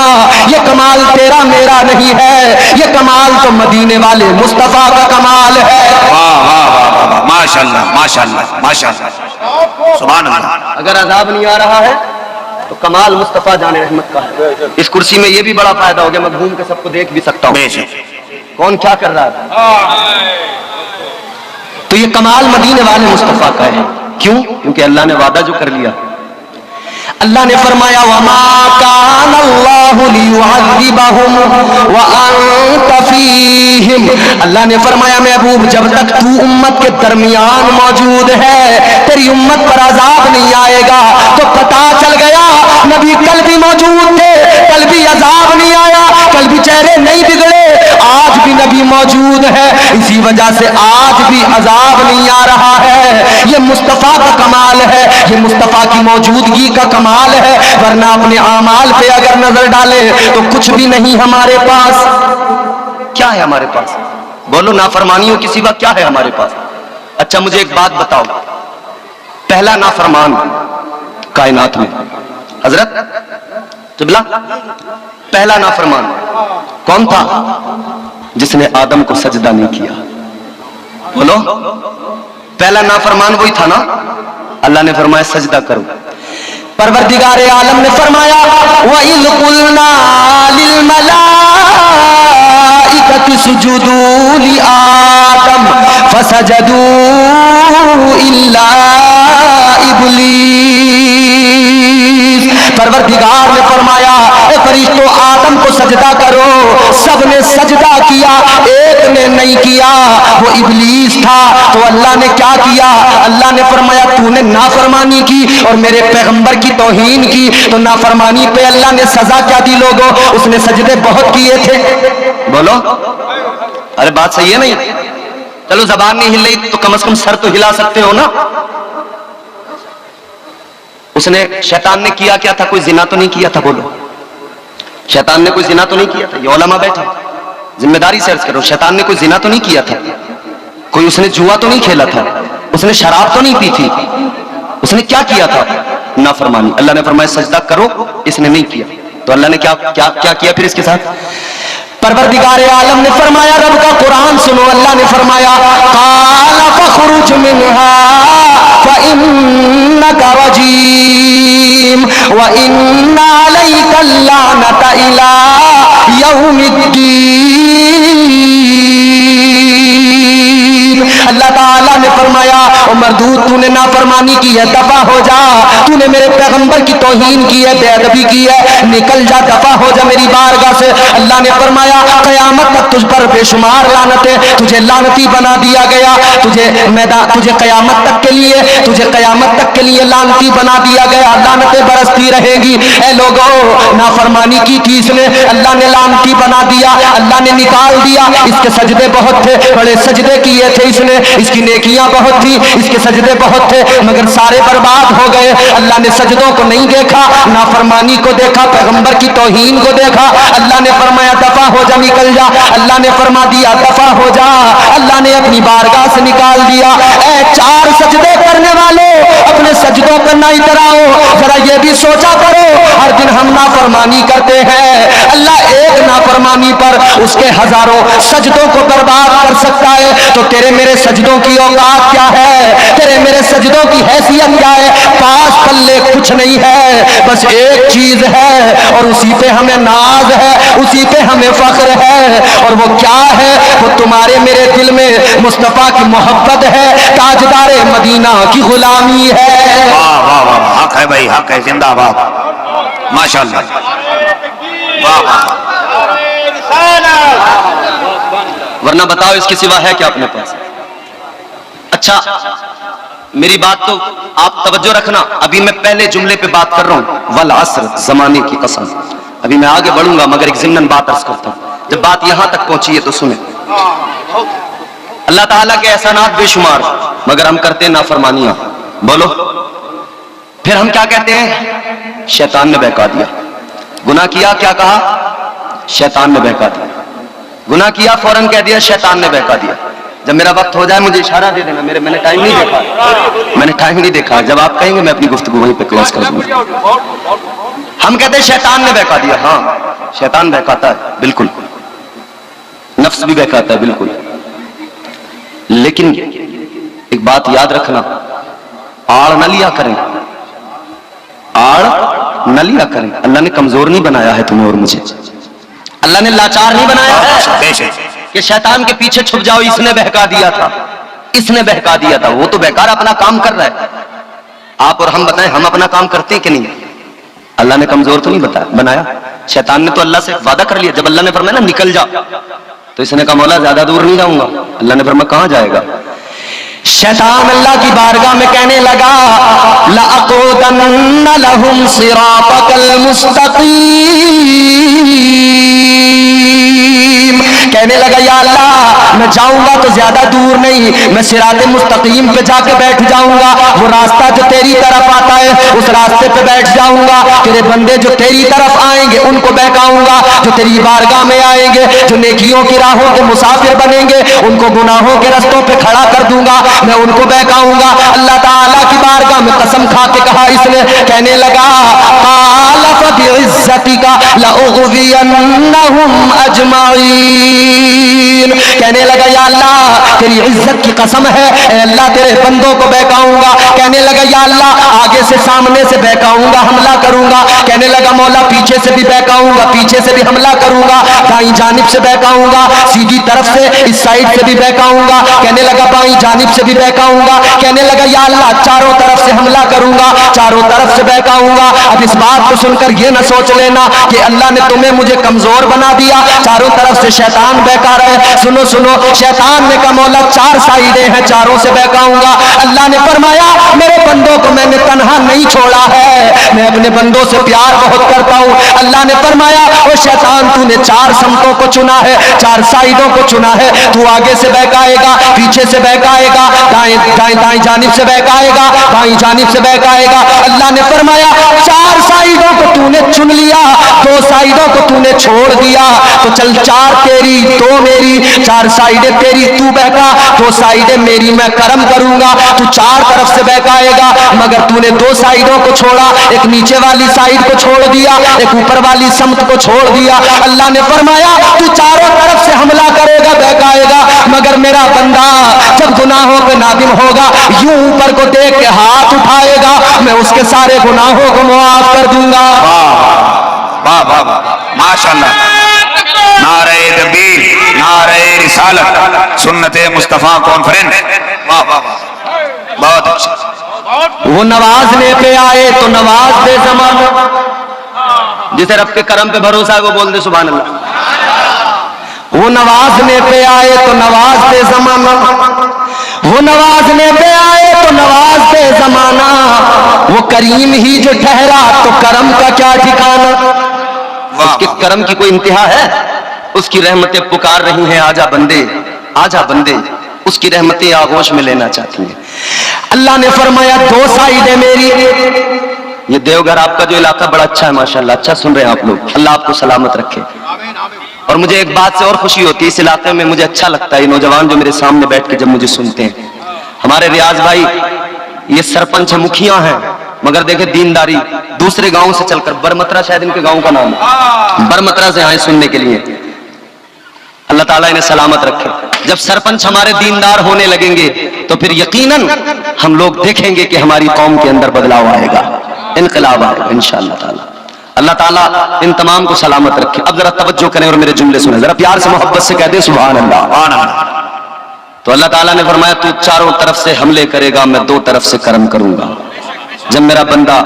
ये कमाल तेरा मेरा नहीं है, ये कमाल तो मदीने वाले मुस्तफा का कमाल है। वाह वाह वाह, माशाअल्लाह माशाअल्लाह माशाअल्लाह, सुभान अल्लाह। अगर अजाब नहीं आ रहा है तो कमाल मुस्तफा जाने रहमत का है। इस कुर्सी में ये भी बड़ा फायदा हो गया, मैं घूम के सबको देख भी सकता हूँ कौन क्या कर रहा है। तो ये कमाल मदीने वाले मुस्तफा का है। क्यों? क्योंकि अल्लाह ने वादा जो कर लिया, अल्लाह ने फरमाया वमा कान अल्लाहु लियुअज़्ज़िबहुम व अंत फीहिम। अल्लाह ने फरमाया महबूब, जब तक तू उम्मत के दरमियान मौजूद है, तेरी उम्मत पर अजाब नहीं आएगा। तो पता चल गया नबी कल भी मौजूद थे, कल भी अजाब नहीं आया, कल भी चेहरे नहीं बिगड़े, आज भी नबी मौजूद है। इसी वजह से आज भी अजाब नहीं आ रहा है। ये मुस्तफ़ा का कमाल है, ये मुस्तफ़ा की मौजूदगी का कमाल है, वरना अपने आमाल पे अगर नजर डाले तो कुछ भी नहीं हमारे पास। क्या है हमारे पास? बोलो, नाफरमानियों की सिवा क्या है हमारे पास? अच्छा मुझे एक बात बताओ, पहला नाफरमान कायनात में हजरत किबला, पहला नाफरमान कौन था? जिसने आदम को सजदा नहीं किया। बोलो, पहला नाफरमान वही था ना। अल्लाह ने फरमाया सजदा करो। परवरदिगार आलम ने फरमाया वइल कुलना लिल मलाइकति सुजुदू लि आदम फसजदू इल्ला इब्लीस। परवरदिगार ने फरमाया ए फरिश्तों, आदम को सजदा करो। सबने सजदा किया, एक ने नहीं किया, वो इब्लीस था। तो अल्लाह ने क्या किया? अल्लाह ने फरमाया तूने नाफरमानी की और मेरे पैगंबर की तौहीन की, तो नाफरमानी पे अल्लाह ने सजा क्या दी? लोगों, उसने सजदे बहुत किए थे। बोलो, अरे बात सही है नहीं? चलो जबान नहीं हिल रही तो कम से कम सर तो हिला सकते हो ना। उसने, शैतान ने किया क्या था? कोई जिना तो नहीं किया था? बोलो, शैतान ने कोई जिना तो नहीं किया था? ये उलमा बैठे, जिम्मेदारी से अर्ज करो, शैतान ने कोई जिना तो नहीं किया था? कोई उसने जुआ तो नहीं खेला था? उसने शराब तो नहीं पी थी? उसने क्या किया था? नाफरमानी। अल्लाह ने फरमाया सजदा करो, इसने नहीं किया। तो अल्लाह ने क्या क्या क्या किया फिर इसके साथ? परवरदिगार आलम ने फरमाया, रब का कुरान सुनो, अल्लाह ने फरमाया काला फखरुज मिनहा फइन्नका रजीम व इन्ना अलैका लानता इला यौमिद्दीन। अल्लाह ताला ने फरमाया ओ मर्दूद, तूने नाफरमानी की है, दफा हो जा। तूने मेरे पैगंबर की तौहीन की है, बेअदबी की है, निकल जा, दफा हो जा मेरी बारगाह से। अल्लाह ने फरमाया कयामत तक तुझ पर बेशुमार लानतें, तुझे लानती बना दिया गया, तुझे कयामत तक के लिए लानती बना दिया गया, लानतें बरसती रहेगी। ऐ लोगों, नाफरमानी की थी इसने, अल्लाह ने लानती बना दिया, अल्लाह ने निकाल दिया। इसके सजदे बहुत थे, बड़े सजदे किए थे इसने, इसकी नेकियां बहुत थी, इसके सजदे बहुत थे, मगर सारे बर्बाद हो गए। अल्लाह ने सजदों को नहीं देखा, नाफरमानी को देखा, पैगंबर की तौहीन को देखा। अल्लाह ने फरमाया दफा हो जा, निकल जा। अल्लाह ने फरमा दिया दफा हो जा, अल्लाह ने अपनी बारगाह से निकाल दिया। ऐ चार सजदे करने वालों, अपने सजदों पर ना इतराओ, जरा ये भी सोचा करो, हर दिन हम नाफरमानी करते हैं। अल्लाह एक नाफरमानी पर उसके हजारों सजदों को बर्बाद कर सकता है, तो तेरे मेरे सजदों की औकात क्या है? तेरे मेरे सजदों की हैसियत क्या है? पास पल्ले कुछ नहीं है, बस एक चीज है और उसी पे हमें नाज है, उसी पे हमें फख्र है। और वो क्या है? वो तुम्हारे मेरे दिल में मुस्तफा की मोहब्बत है, ताजदारे मदीना की गुलामी है। वाह वाह वाह, हक है भाई, हक है, जिंदाबाद, माशाल्लाह, वाह वाह। वरना बताओ इसके सिवा है क्या अपने पास? अच्छा, मेरी बात तो आप तवज्जो रखना, अभी मैं पहले जुमले पे बात कर रहा हूं, वल असर, जमाने की कसम। अभी मैं आगे बढ़ूंगा, मगर एक ज़िम्नन बात अर्ज करता हूं। जब बात यहां तक पहुंची है तो सुने, अल्लाह ताला के एहसानात बेशुमार, मगर हम करते हैं नाफरमानियां। बोलो, फिर हम क्या कहते हैं? शैतान ने बहका दिया। गुनाह किया, क्या कहा? शैतान ने बहका दिया। गुनाह किया, फौरन कह दिया शैतान ने बहका दिया। जब मेरा वक्त हो जाए मुझे इशारा दे देना, मैंने टाइम नहीं देखा, मैंने टाइम नहीं देखा। जब आप कहेंगे मैं अपनी गुफ्तगू वहीं पे क्लोज कर दूंगा। हम कहते हैं शैतान ने बहका दिया। हाँ, शैतान बहकाता है, बिल्कुल, नफ्स भी बहकाता है, बिल्कुल। लेकिन एक बात याद रखना, आड़ न लिया करें, आड़ न लिया करें। अल्लाह ने कमजोर नहीं बनाया है तुम्हें और मुझे, अल्लाह ने लाचार नहीं बनाया है कि शैतान के पीछे छुप जाओ, इसने बहका दिया था, इसने बहका दिया था। वो तो बेकार अपना काम कर रहा है। आप और हम बताएं, हम अपना काम करते हैं कि नहीं? अल्लाह ने कमजोर तो नहीं बनाया। शैतान ने तो अल्लाह से वादा कर लिया, जब अल्लाह ने फरमाया ना निकल जा, तो इसने कहा मौला ज्यादा दूर नहीं जाऊंगा। अल्लाह ने फरमाया कहां जाएगा? शैतान अल्लाह की बारगाह में कहने लगा लअक़ूदन्न लहुम सिरातकल मुस्तक़ीम, कहने लगा या अल्लाह मैं जाऊंगा तो ज्यादा दूर नहीं, मैं सिराते मुस्तकीम पे जाके बैठ जाऊंगा। वो रास्ता जो तेरी तरफ आता है उस रास्ते पे बैठ जाऊंगा। तेरे बंदे जो तेरी तरफ आएंगे उनको बहकाऊंगा, जो तेरी बारगाह में आएंगे, जो नेकियों की राहों के मुसाफिर बनेंगे, उनको गुनाहों के रस्तों पे खड़ा कर दूंगा, मैं उनको बहकाऊंगा। अल्लाह ताला की बारगाह में कसम खा के कहा इसने, कहने लगा क़ाल फ़बिइज़्ज़तिका लअग़वियन्नहुम अजमईन, कहने लगा या अल्लाह तेरी इज्जत की कसम है, अल्लाह तेरे बंदों को बहकाऊंगा। कहने लगा या अल्लाह आगे से सामने से बहकाऊंगा, हमला करूंगा। कहने लगा मौला पीछे से भी बहकाऊंगा, पीछे से भी हमला करूंगा, दाईं जानिब से बहकाऊंगा, सीधी तरफ से इस साइड से भी बहकाऊंगा। कहने लगा बाईं जानिब से भी बहकाऊंगा। कहने लगा या अल्लाह चारों तरफ से हमला करूंगा, चारों तरफ से बहकाऊंगा। अब इस बात को सुनकर ये ना सोच लेना कि अल्लाह ने तुम्हें मुझे कमजोर बना दिया, चारों तरफ से शैतान बहका रहे। सुनो सुनो, शैतान ने कहा मौला चार साइडें हैं, चारों से बहकाऊंगा। अल्लाह ने फरमाया मेरे बंदों को मैंने तन्हा नहीं छोड़ा है, मैं अपने बंदों से प्यार बहुत करता हूं। अल्लाह ने फरमाया ओ शैतान तूने चार समतों को चुना है, चार साइडों को चुना है, तू आगे से बहकाएगा, पीछे से बहकाएगा, दाएं जानिब से बहकाएगा, बाईं जानिब से बहकाएगा। अल्लाह ने फरमाया चार साइडों को तूने चुन लिया, दो साइडों को तूने छोड़ दिया, तो चल चार तेरी दो मेरी, चार साइडें तेरी तू बहका, दो साइडें मेरी मैं करम करूंगा। तू चार तरफ से बहकाएगा मगर तूने दो साइडों को छोड़ा, एक नीचे वाली साइड को छोड़ दिया, एक ऊपर वाली समत को छोड़ दिया। अल्लाह ने फरमाया तू चारों तरफ से हमला करेगा, बहकाएगा, मगर मेरा बंदा जब गुनाहों पे नादिम होगा यूं ऊपर को देख के हाथ उठाएगा, मैं उसके सारे गुनाहों को मुआफ कर दूंगा। वाह वाह वाह माशाअल्लाह, नारे तकबीर, नारे रिसालत, सुन्नते मुस्तफा कॉन्फ्रेंस, वाह वाह वाह, बहुत अच्छा। वो नवाजने पे आए तो नवाज दे ज़माना, जिसे रब के करम पे भरोसा है वो बोल दे सुभान अल्लाह। वो नवाजने पे आए तो नवाज दे ज़माना, वो नवाजने पे आए तो नवाज दे ज़माना, वो करीम ही जो ठहरा तो करम का क्या ठिकाना। उसके करम की कोई इंतहा है, उसकी रहमतें पुकार रही हैं आजा बंदे, आजा बंदे, उसकी रहमतें आगोश में लेना चाहती हैं। अल्लाह ने फरमाया दो साइडें मेरी। ये देवघर आपका जो इलाका बड़ा अच्छा है माशाल्लाह, अच्छा सुन रहे हैं आप लोग, अल्लाह आपको सलामत रखे। और मुझे एक बात से और खुशी होती है इस इलाके में, मुझे अच्छा लगता है ये नौजवान जो मेरे सामने बैठ के जब मुझे सुनते हैं। हमारे रियाज भाई ये सरपंच मुखिया हैं, मगर देखे दीनदारी, दूसरे गांव से चलकर, बरमतरा शायद इनके गांव का नाम है, बरमतरा से आए सुनने के लिए। अल्लाह ताला इन्हें सलामत रखे। जब सरपंच हमारे दीनदार होने लगेंगे तो फिर यकीनन हम लोग देखेंगे कि हमारी कौम के अंदर बदलाव आएगा, इनकलाब आएगा इंशाअल्लाह ताला। अल्लाह ताला इन तमाम को सलामत रखे। अब जरा तवज्जो करें और मेरे जुमले सुने, जरा प्यार से मोहब्बत से कह दे सुभान अल्लाह, सुभान अल्लाह। तो अल्लाह ताला ने फरमाया तू चारों तरफ से हमले करेगा, मैं दो तरफ से करम करूंगा। जब मेरा बंदा,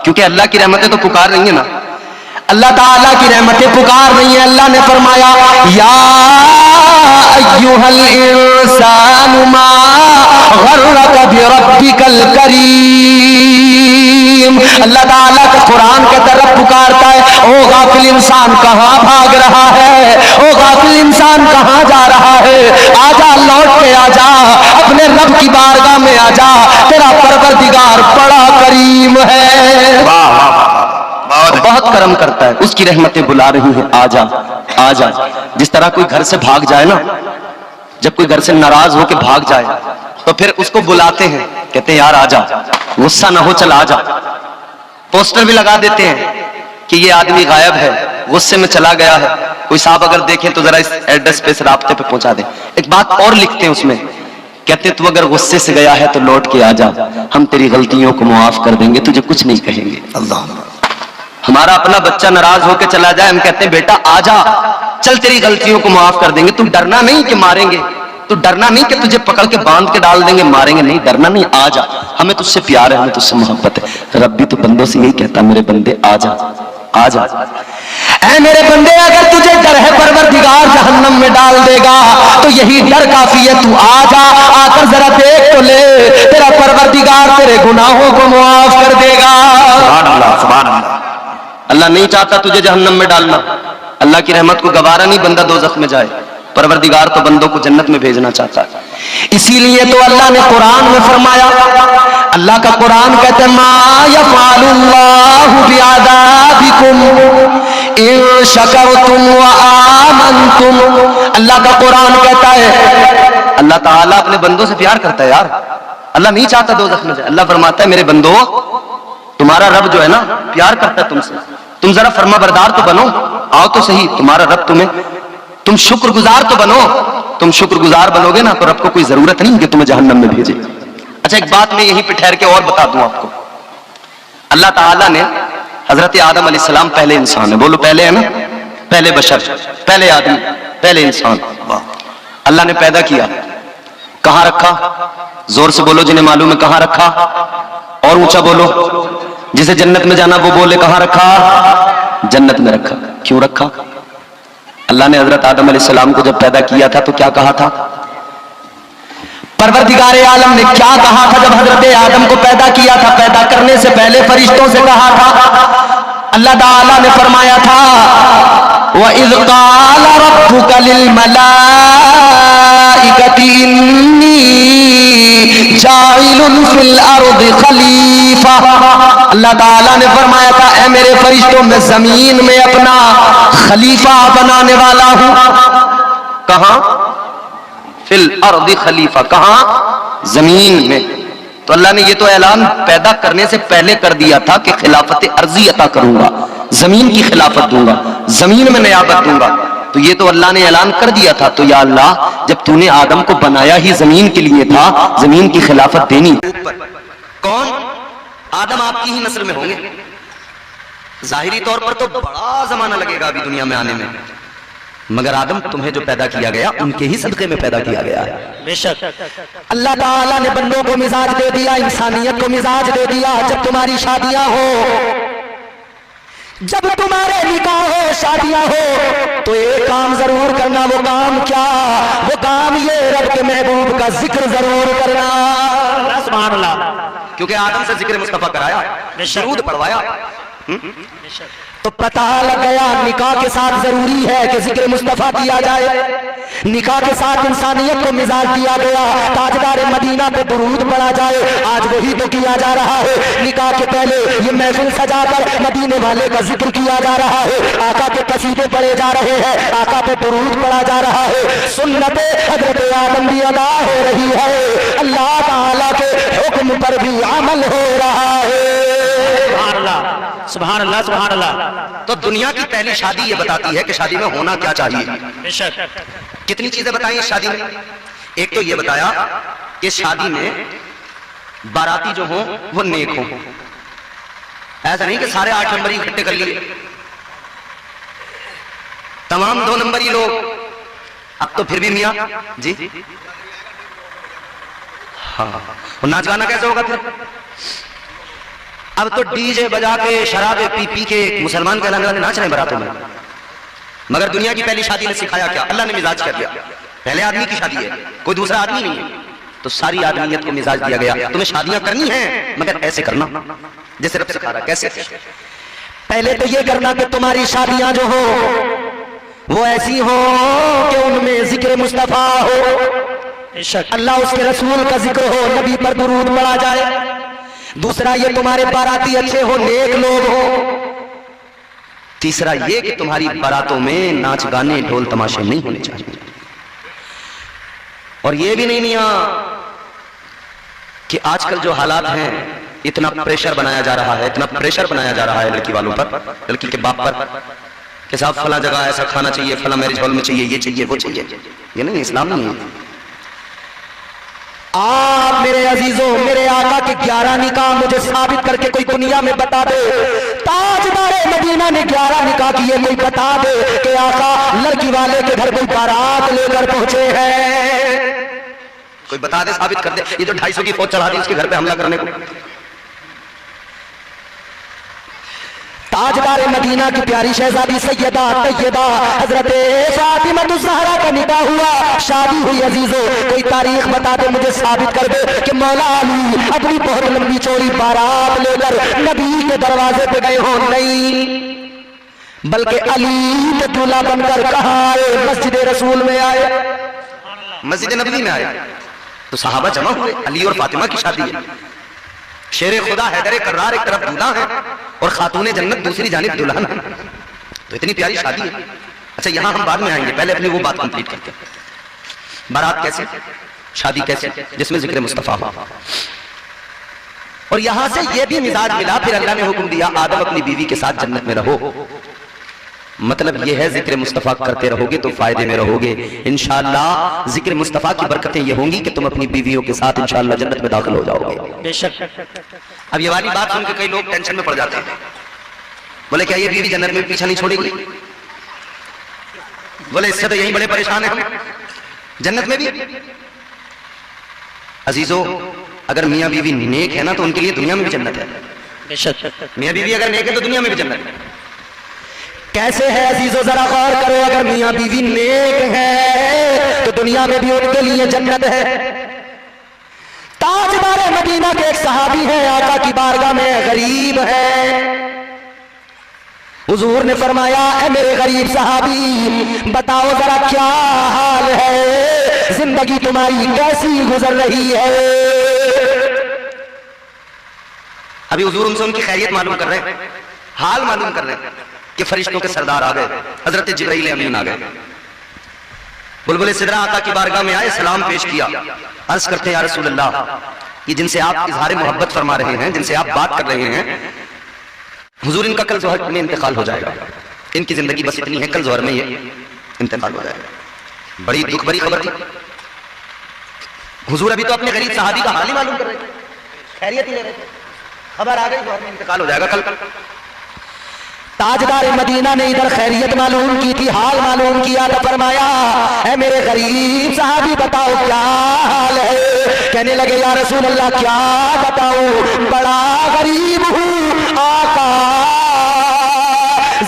क्योंकि अल्लाह की रहमतें तो पुकार रही है ना, अल्लाह ताला की रहमतें पुकार रही है। अल्लाह ने फरमाया या अय्युहल इंसानु मा गर्रका बिरब्बिकल करीम। अल्लाह ताला का कुरान के तरफ पुकारता है, ओ गाफिल इंसान कहां भाग रहा है, ओ गाफिल इंसान कहां जा रहा है, आजा लौट के आजा, अपने रब की बारगाह में आजा, तेरा परवरदिगार बड़ा करीम है, बहुत करम करता है, उसकी रहमतें बुला रही हैं आजा आजा। जिस तरह कोई घर से भाग जाए ना, जब कोई घर से नाराज होकर भाग जाए तो फिर उसको बुलाते हैं, कहते हैं यार आजा, गुस्सा ना हो चल आजा। पोस्टर भी लगा देते हैं कि ये आदमी गायब है, गुस्से में चला गया है, कोई साहब अगर देखें तो जरा इस एड्रेस पे, इस रास्ते पे पहुंचा दे। एक बात और लिखते हैं उसमें, कहते तू अगर गुस्से से गया है तो लौट के आजा, हम तेरी गलतियों को मुआफ कर देंगे, तुझे कुछ नहीं कहेंगे। अल्लाह, हमारा अपना बच्चा नाराज होकर चला जाए, हम कहते हैं बेटा आजा, चल तेरी गलतियों को माफ कर देंगे, तू डरना नहीं कि मारेंगे, तू डरना नहीं कि तुझे पकड़ के बांध के डाल देंगे, मारेंगे नहीं, डरना नहीं, आजा, हमें तुझसे प्यार है, हमें तुझसे मोहब्बत है। रब भी तो बंदों से यही कहता, मेरे बंदे आजा आजा, ऐ मेरे बंदे अगर तुझे डर है परवरदिगार जहन्नम में डाल देगा तो यही डर काफी है, तू आजा, आकर जरा देख तो ले, तेरा परवरदिगार तेरे गुनाहों को मुआफ कर देगा। सुभान अल्लाह, सुभान अल्लाह। अल्लाह नहीं चाहता तुझे जहन्नम में डालना, अल्लाह की रहमत को गवारा नहीं बंदा दोज़ख में जाए, परवरदिगार तो बंदों को जन्नत में भेजना चाहता है। इसीलिए तो अल्लाह ने कुरान में फरमाया, अल्लाह का कुरान कहते हैं मा यफ़अलुल्लाहु बिअज़ाबिकुम इन शकरतुम व आमनतुम। अल्लाह का कुरान कहता है, अल्लाह ताला अपने बंदों से प्यार करता है यार। अल्लाह नहीं चाहता दोज़ख में जाए। अल्लाह फरमाता है मेरे बंदो, तुम्हारा रब जो है ना प्यार करता है तुमसे, तुम जरा फर्मा बरदार तो बनो, आओ तो सही, तुम्हारा रब तुम्हें, तुम शुक्रगुजार तो बनो। तुम शुक्रगुजार बनोगे ना तो रब को कोई जरूरत नहीं कि तुम्हें जहन्नम में भेजे। अच्छा, एक बात मैं यहीं पे ठहर के और बता दूं आपको। अल्लाह ताला ने हजरत आदम अलैहिस्सलाम पहले इंसान है, बोलो पहले है ना, पहले बशर, पहले आदमी, पहले इंसान अल्लाह ने पैदा किया। कहां रखा? जोर से बोलो जिन्हें मालूम है कहां रखा, और ऊंचा बोलो। जिसे जन्नत में जाना वो बोले कहां रखा? जन्नत में रखा। क्यों रखा? अल्लाह ने हजरत आदम अलैहिस्सलाम को जब पैदा किया था तो क्या कहा था? परवरदिगार आलम ने क्या कहा था जब हजरत आदम को पैदा किया था? पैदा करने से पहले फरिश्तों से कहा था, अल्लाह ताला ने फरमाया था व इज़ क़ाल रब्बुका लिल मलाइकति इन्नी जाइलुन फिल अर्दि खलीफा। अल्लाह ताला ने फरमाया था ऐ मेरे फरिश्तों, मैं जमीन में अपना खलीफा बनाने वाला हूं। कहां? फिल अर्दि खलीफा, कहां? जमीन में। तो अल्लाह ने ये तो ऐलान पैदा करने से पहले कर दिया था कि खिलाफत अर्जी अता करूंगा, जमीन की खिलाफत दूंगा, जमीन में नियाबत दूंगा। तो ये तो अल्लाह ने ऐलान कर दिया था। तो या अल्लाह, जब तूने आदम को बनाया ही जमीन के लिए था, जमीन की खिलाफत देनी। कौन? आदम आपकी ही नस्ल में होंगे। जाहिरी तौर पर तो बड़ा जमाना लगेगा अभी दुनिया में आने में, मगर आदम तुम्हें जो पैदा किया गया उनके ही सदके में पैदा किया गया है। बेशक अल्लाह ताला ने बंदों को मिजाज दे दिया, इंसानियत को मिजाज दे दिया। जब तुम्हारी शादियां हो, जब तुम्हारे निकाह हो, शादियां हो, तो एक काम जरूर करना। वो काम क्या? वो काम ये रब के महबूब का जिक्र जरूर करना। सुभान अल्लाह। क्योंकि आदम से जिक्र मुस्तफा कराया, दुरूद पढ़वाया। तो पता लग गया निकाह के साथ जरूरी है कि जिक्र मुस्तफा किया जाए। निकाह के साथ इंसानियत को मिजाज दिया गया, ताजदार मदीना पे दुरूद पढ़ा जाए। आज वही तो किया जा रहा है। निकाह के पहले ये महफिल सजाकर मदीने वाले का जिक्र किया जा रहा है, आका के कसीदे पढ़े जा रहे हैं, आका पे दुरूद पढ़ा जा रहा है, सुन्नत हजरत आदम भी अदा हो रही है, अल्लाह ताला के हुक्म पर भी अमल हो रहा है। सुभान अल्लाह, सुभान अल्लाह। तो दुनिया की पहली शादी ये बताती है कि शादी में होना क्या चाहिए। कितनी चीजें बताई शादी में? एक तो ये बताया कि शादी में बाराती जो हो वो नेक हो। ऐसा नहीं कि सारे 8 नंबर ही इकट्ठे कर लिए, तमाम 2 नंबरी लोग। अब तो फिर भी मियां जी, हाँ, नाच गाना कैसे होगा फिर? अब तो डीजे बजा के शराबे पी पी के मुसलमान कहलाने वाले नाच रहे बारातों में। मगर दुनिया की पहली शादी ने सिखाया क्या? अल्लाह ने मिजाज कर दिया, पहले आदमी की शादी है, कोई दूसरा आदमी नहीं है, तो सारी आदमियत को मिजाज दिया गया। तुम्हें शादियां करनी है मगर ऐसे करना जैसे रब सिखा रहा। कैसे? पहले तो ये करना कि तुम्हारी शादियां जो हो वो ऐसी हो कि उनमें जिक्र मुस्तफा हो, अल्लाह उसके रसूल का जिक्र हो, नबी पर दुरूद पढ़ा जाए। दूसरा ये तुम्हारे बाराती अच्छे हो, नेक लोग हो। तीसरा ये कि तुम्हारी बारातों में नाच गाने ढोल तमाशे नहीं होने चाहिए। और ये भी नहीं मियां कि आजकल जो हालात हैं, इतना प्रेशर बनाया जा रहा है, इतना प्रेशर बनाया जा रहा है लड़की वालों पर, लड़की के बाप पर, कि साहब फला जगह ऐसा खाना चाहिए, फला मैरिज हॉल में चाहिए, ये चाहिए, वो चाहिए। ये नहीं, इस्लाम नहीं है। आप मेरे अजीजों, मेरे आका के 11 निकाह मुझे साबित करके कोई दुनिया में बता दे। ताजदारे मदीना ने 11 निकाह किए, कोई बता दे कि आका लड़की वाले के घर कोई बारात लेकर पहुंचे हैं। कोई बता दे, साबित कर दे। ये जो 250 की फौज चढ़ा दी उसके घर पे हमला करने को। ताजदार मदीना की प्यारी शहजादी सैयदा तैयबा हजरत फातिमा ज़हरा का निकाह हुआ, शादी हुई। अजीजों, कोई तारीख बता दे, मुझे साबित कर दे कि मौला अली अपनी बहुत लंबी चौड़ी बारात लेकर नबी के दरवाजे पे गए हो। नहीं, बल्कि अली के दूल्हा बनकर कहाँ आए? मस्जिद रसूल में आए, मस्जिद नबवी में आए। तो सहाबा जमा हुए, अली और फातिमा की शादी है। शेर खुदा हैदर कर्रार एक तरफ दूल्हा है और खातून जन्नत दूसरी जानिब दुल्हन है। तो इतनी प्यारी शादी है। अच्छा, यहां हम बाद में आएंगे, पहले अपनी वो बात कंप्लीट करते हैं। बारात कैसे, शादी कैसे, जिसमें जिक्र मुस्तफा हो। और यहां से ये भी मिजाज मिला, फिर अल्लाह ने हुक्म दिया आदम अपनी बीवी के साथ जन्नत में रहो। मतलब यह है जिक्र मुस्तफा करते रहोगे तो फायदे में रहोगे इंशाअल्लाह। जिक्र मुस्तफा की बरकतें ये होंगी कि तुम अपनी बीवियों के साथ इंशाअल्लाह जन्नत में दाखिल हो जाओगे बेशक। अब ये वाली बात सुन के कई लोग टेंशन में पड़ जाते हैं, बोले क्या ये बीवी जन्नत में पीछा नहीं छोड़ेगी? बोले इससे तो यही बड़े परेशान हैं हम, जन्नत में भी। अजीजों, अगर मियाँ बीवी नेक है ना तो उनके लिए दुनिया में भी जन्नत है बेशक। मियाँ बीवी अगर नेक है तो दुनिया में भी जन्नत है। कैसे है अजीजों, जरा गौर करो। अगर मियाँ बीवी नेक है तो दुनिया में भी उनके लिए जन्नत है। ताजदार मदीना के एक सहाबी हैं, आका की बारगाह में गरीब है। हुजूर ने फरमाया, ऐ मेरे गरीब सहाबी, बताओ जरा क्या हाल है, जिंदगी तुम्हारी कैसी गुजर रही है? अभी हुजूर उनसे उनकी खैरियत मालूम कर रहे हैं, हाल मालूम कर रहे हैं कि फरिश्तों के सरदार आ गए, हजरत जिब्राइल अमीन आ गए। बुलबुल सिदरा आका की बारगाह में आए, सलाम पेश किया। अर्ज करते हैं, या रसूल अल्लाह, कि जिनसे आप इजहार मोहब्बत फरमा रहे हैं, जिनसे आप बात कर रहे हैं, हुजूर इनका कल जोहर में इंतकाल हो जाएगा। इनकी जिंदगी बस इतनी है, कल जोहर में ये इंतकाल हो जाएगा। बड़ी दुख भरी खबर थी। हुजूर अभी तो अपने गरीब सहाबी का हाल ही मालूम कर रहे थे, खैरियत ही ले रहे थे, खबर आ गई जोहर में इंतकाल हो जाएगा कल। ताजदार मदीना ने इधर खैरियत मालूम की थी, हाल मालूम किया तो फरमाया, है मेरे गरीब साहबी बताओ क्या हाल है? कहने लगे, या रसूल अल्लाह क्या बताऊं, बड़ा गरीब हूं आका,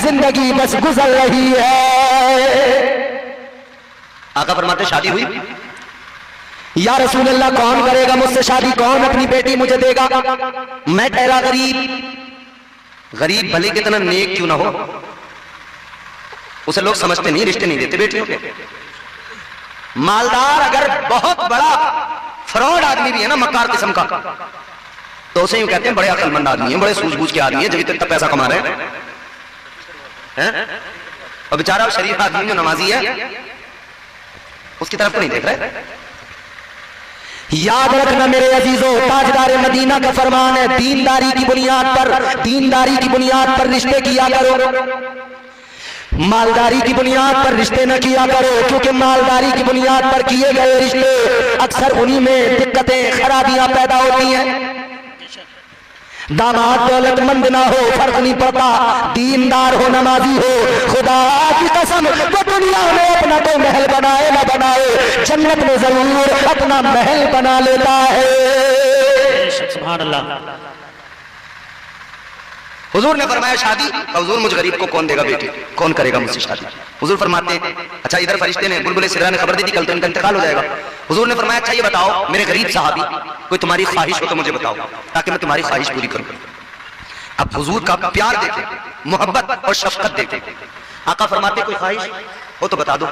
जिंदगी बस गुजर रही है। आका फरमाते, शादी हुई? या रसूल अल्लाह कौन करेगा मुझसे शादी, कौन अपनी बेटी मुझे देगा? मैं ठहरा गरीब। गरीब भले कितना नेक क्यों ना हो, उसे लोग समझते नहीं, रिश्ते नहीं देते बेटियों के। मालदार अगर बहुत बड़ा फ्रॉड आदमी भी है ना, मक्कार किस्म का, तो उसे यूं कहते हैं बड़े अक्लमंद आदमी है, बड़े सूझबूझ के आदमी है, जब तक पैसा कमा रहे हैं। और बेचारा शरीफ आदमी जो नमाजी है उसकी तरफ तो नहीं देख रहे। याद रखना मेरे अजीजों, ताजदार मदीना का फरमान है, दीनदारी की बुनियाद पर रिश्ते किया करो, मालदारी की बुनियाद पर रिश्ते न किया करो, क्योंकि मालदारी की बुनियाद पर किए गए रिश्ते अक्सर उन्हीं में दिक्कतें खराबियां पैदा होती हैं। दामाद दौलतमंद ना हो फर्क नहीं पड़ता, दीनदार हो, नमाजी हो, खुदा की कसम वो दुनिया में अपना कोई महल बनाए ना बनाए, जन्नत में जरूर अपना महल बना लेता है। सुभान अल्लाह। हुजूर ने फरमाया शादी, हुजूर मुझ गरीब को कौन देगा बेटी, कौन करेगा मुझसे शादी? हुजूर फरमाते हैं, अच्छा इधर फरिश्ते ने बुलबुल सिदरा ने खबर दी थी कल तो इनका इंतकाल हो जाएगा। हुजूर ने फरमाया, अच्छा ये बताओ मेरे गरीब साहबी, कोई तुम्हारी ख्वाहिश हो तो मुझे बताओ ताकि मैं तुम्हारी ख्वाहिश पूरी करूं। अब हुजूर का प्यार देखे, मोहब्बत और शफकत देखे, आका फरमाते कोई ख्वाहिश हो तो बता दो।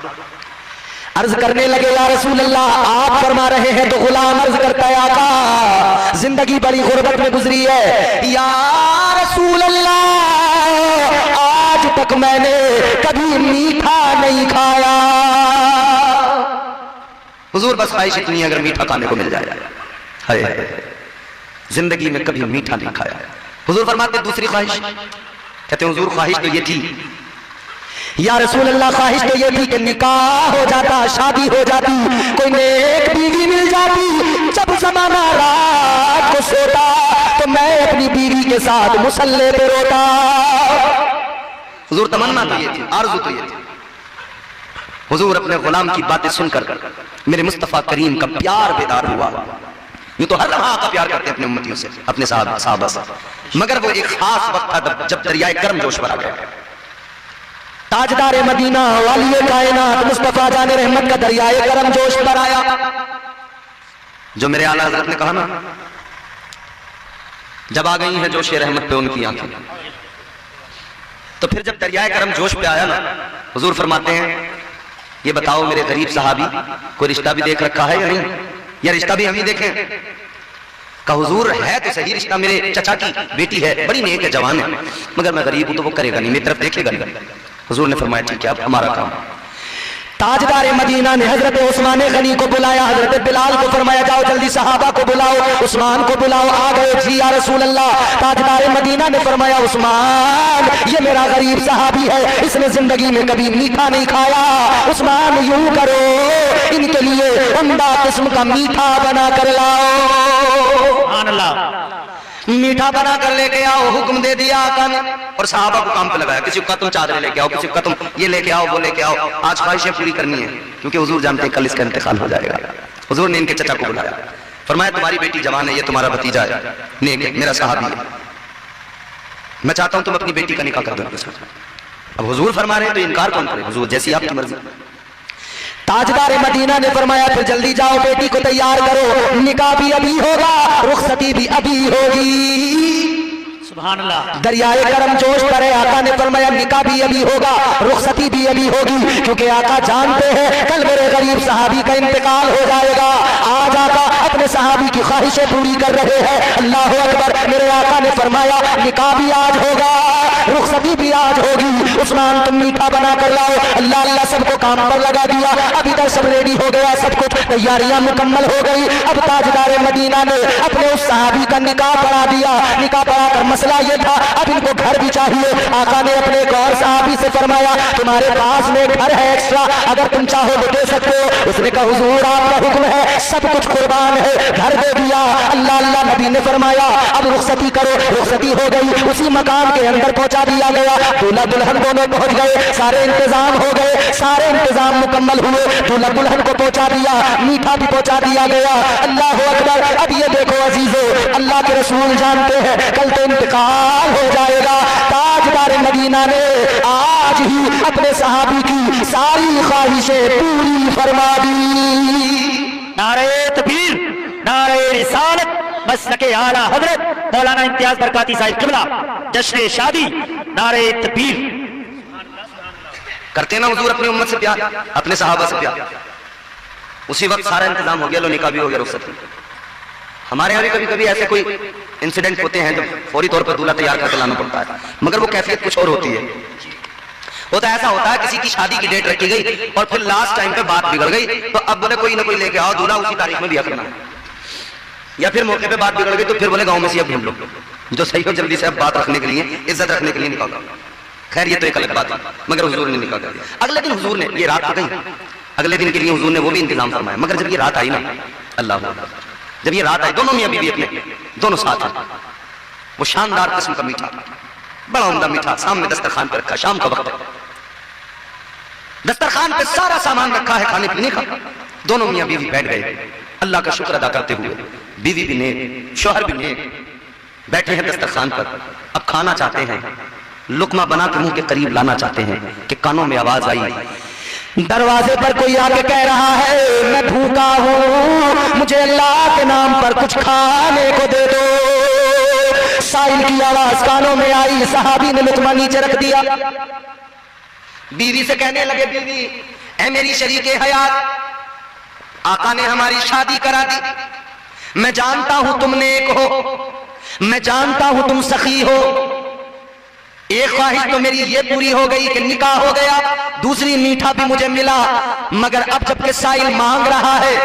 अर्ज करने लगे, या रसूल अल्लाह आप फरमा रहे हैं तो गुलाम अर्ज करता है, आका जिंदगी बड़ी गुर्बत में गुजरी है, या रसूल अल्लाह आज तक मैंने कभी मीठा नहीं खाया। हुजूर बस ख्वाहिश इतनी अगर मीठा खाने को मिल जाए, हाय जिंदगी में कभी मीठा नहीं खाया। हुजूर फरमाते दूसरी ख्वाहिश, कहते हैं हुजूर ख्वाहिश तो ये थी, या रसूल अल्लाह ख्वाहिश तो ये थी कि निकाह हो जाता, शादी हो जाती, कोई नेक बीवी मिल जाती, जब जमाना रात को सोता तो मैं अपनी बीवी के साथ मुसल्ले पे रोता। हुजूर तमन्ना तो ये थी, आरज़ू तो ये थी। हुजूर अपने गुलाम की बातें सुनकर मेरे मुस्तफा करीम का प्यार बेदार हुआ। यूं तो हर लम्हा का प्यार करते हैं अपने उम्मतियों से, अपने साहबा से, मगर वो एक खास वक्त था जब दरियाए कर्म जोश पर आ गया। ताजदार मदीना वाली कायनात मुस्तफा जाने रहमत का दरियाए करम जोश पर आया। जो मेरे आला हज़रत ने कहा ना, जब आ गई है जोश रहमत पे उनकी आंखें, तो फिर जब दरियाए करम जोश पे आया ना, हुजूर फरमाते हैं ये बताओ मेरे गरीब सहाबी कोई रिश्ता भी देख रखा है या नहीं, या रिश्ता भी हम ही देखें? का हुजूर है तो सही रिश्ता, मेरे चचा की बेटी है, बड़ी नेक है, जवान है, मगर मैं गरीब हूं तो वो करेगा नहीं, मेरी तरफ देखेगा नहीं। हुजूर ने फरमाया ठीक है अब हमारा काम। ताजदार मदीना ने हजरत उस्मान गनी को बुलाया, हजरत बिलाल को फरमाया जाओ जल्दी सहाबा को बुलाओ, उस्मान को बुलाओ। आ गए जी या रसूल अल्लाह। ताजदार मदीना ने फरमाया उस्मान ये मेरा गरीब सहाबी है, इसने जिंदगी में कभी मीठा नहीं खाया, उस्मान यूं करो इनके लिए उम्दा किस्म का मीठा बना कर लाओ। सुभान अल्लाह। मीठा बना कर लेके आओ, हुक्म दे दिया आका ने, और सहाबा को काम पे लगाया। किसी को तुम चादरें लेके आओ, किसी को तुम ये लेके आओ, वो लेके आओ, आज ख्वाहिशें पूरी करनी है, क्योंकि हुजूर जानते हैं कल इसका इंतकाल हो जाएगा। हुजूर ने इनके चचा को बुलाया, फरमाया तुम्हारी बेटी जवान है, ये तुम्हारा भतीजा है, नेक है, मेरा सहाबी है, मैं चाहता हूं तुम अपनी बेटी का निकाह कर दो। अब हुजूर फरमा रहे हैं तो इनकार कौन करे? हुजूर जैसी आपकी मर्जी। ताजदार मदीना ने फरमाया फिर जल्दी जाओ बेटी को तैयार करो, निकाह भी अभी होगा, रुखसती भी अभी होगी। सुभान अल्लाह। दरियाए करम जोश करे, आका ने फरमाया निकाह भी अभी होगा, रुखसती भी अभी होगी, क्योंकि आका जानते हैं कल मेरे गरीब सहाबी का इंतकाल हो जाएगा। आज आका अपने सहाबी की ख्वाहिशें पूरी कर रहे हैं। अल्लाह अकबर। मेरे आका ने फरमाया निकाह भी आज होगा, रुखसती भी आज होगी, उस्मान तुम मीठा बना कर लाओ। अल्लाह अल्लाह सबको काम पर लगा दिया। अभी तक सब रेडी हो गया, सब कुछ तैयारियां मुकम्मल हो गई। अब ताजदार मदीना ने अपने उस सहाबी का निकाह पढ़ा दिया। निकाह पढ़ा कर मसला ये था अब इनको घर भी चाहिए। आका ने अपने एक और सहाबी से फरमाया तुम्हारे पास में घर है एक्स्ट्रा, अगर तुम चाहो तो दे सकते हो। उसने कहा हुजूर आपका हुक्म है, सब कुछ कुर्बान है, घर दे दिया। अल्लाह अल्लाह। नबी ने फरमाया अब रुखसती करो। रुखसती हो गई, उसी मकान के अंदर पहुंचा दिया गया। दूल्हा दुल्हन दोनों पहुंच गए, सारे इंतजाम हो गए, सारे इंतजाम मुकम्मल हुए। दूल्हा दुल्हन को पहुंचा दिया, मीठा भी पहुंचा दिया गया। अल्लाह अकबर। अब ये देखो अजीजो, अल्लाह के रसूल जानते हैं कल तो इंतकाल हो जाएगा। ताजदार मदीना ने आज ही अपने सहाबी की सारी ख्वाहिशें पूरी फरमा दी। नारे तकबीर, नारे रिसालत, मसलके आला हजरत मौलाना इम्तियाज बरकाती साहिब किबला, जश्न शादी, नारे तकबीर। करते ना हुजूर अपनी उम्मत से प्यार, अपने सहाबा से प्यार। उसी वक्त सारा इंतजाम हो गया, लो निकाह भी हो गया, रुखसत। हमारे यहाँ भी कभी कभी ऐसे कोई इंसिडेंट होते हैं जब फौरी तौर पर दूल्हा तैयार करके लाना पड़ता है, मगर वो कैफियत कुछ और होती है। होता ऐसा होता है किसी की शादी की डेट रखी गई और फिर लास्ट टाइम पे बात बिगड़ गई, तो अब बोले कोई ना कोई लेके आओ, दूल्हा उसी तारीख में दिया करना है। या फिर मौके पे बात बिगड़ गई तो फिर बोले गांव में से अब ढूंढ लो जो सही हो, जल्दी से अब बात रखने के लिए, इज्जत रखने के लिए निकाल। खैर ये तो एक अलग बात है, मगर हुजूर ने निकाल दिया। अगले दिन हुजूर ने, ये रात हो गई, अगले दिन के लिए हुजूर ने वो भी इंतजाम फरमाया। मगर जब ये रात आई ना, अल्लाह, जब ये रात आई, दोनों मियां बीवी अपने दोनों साथ हैं, वो शानदार किस्म का मीठा, बड़ा उम्दा मीठा सामने दस्तरखान पर रखा। शाम का वक्त है, दस्तरखान पे सारा सामान रखा है खाने पीने का। दोनों मियां बीवी बैठ गए अल्लाह का शुक्र अदा करते हुए। बीवी भी नेक, शौहर भी नेक, बैठे हैं दस्तरखान पर। अब खाना चाहते हैं, लुकमा बना के मुंह के करीब लाना चाहते हैं कि कानों में आवाज आई, दरवाजे पर कोई आके कह रहा है मैं भूखा हूं, मुझे अल्लाह के नाम पर कुछ खाने को दे दो। साइल की आवाज कानों में आई, सहाबी ने लुकमा नीचे रख दिया। बीवी से कहने लगे बीवी ऐ मेरी शरीके हयात, आका ने हमारी शादी करा दी, मैं जानता हूं तुम नेक हो, मैं जानता हूं तुम सखी हो। एक ख्वाहिश तो मेरी ये पूरी हो गई कि निकाह हो गया, दूसरी मीठा भी मुझे मिला, मगर अब जबकि साइल मांग रहा है,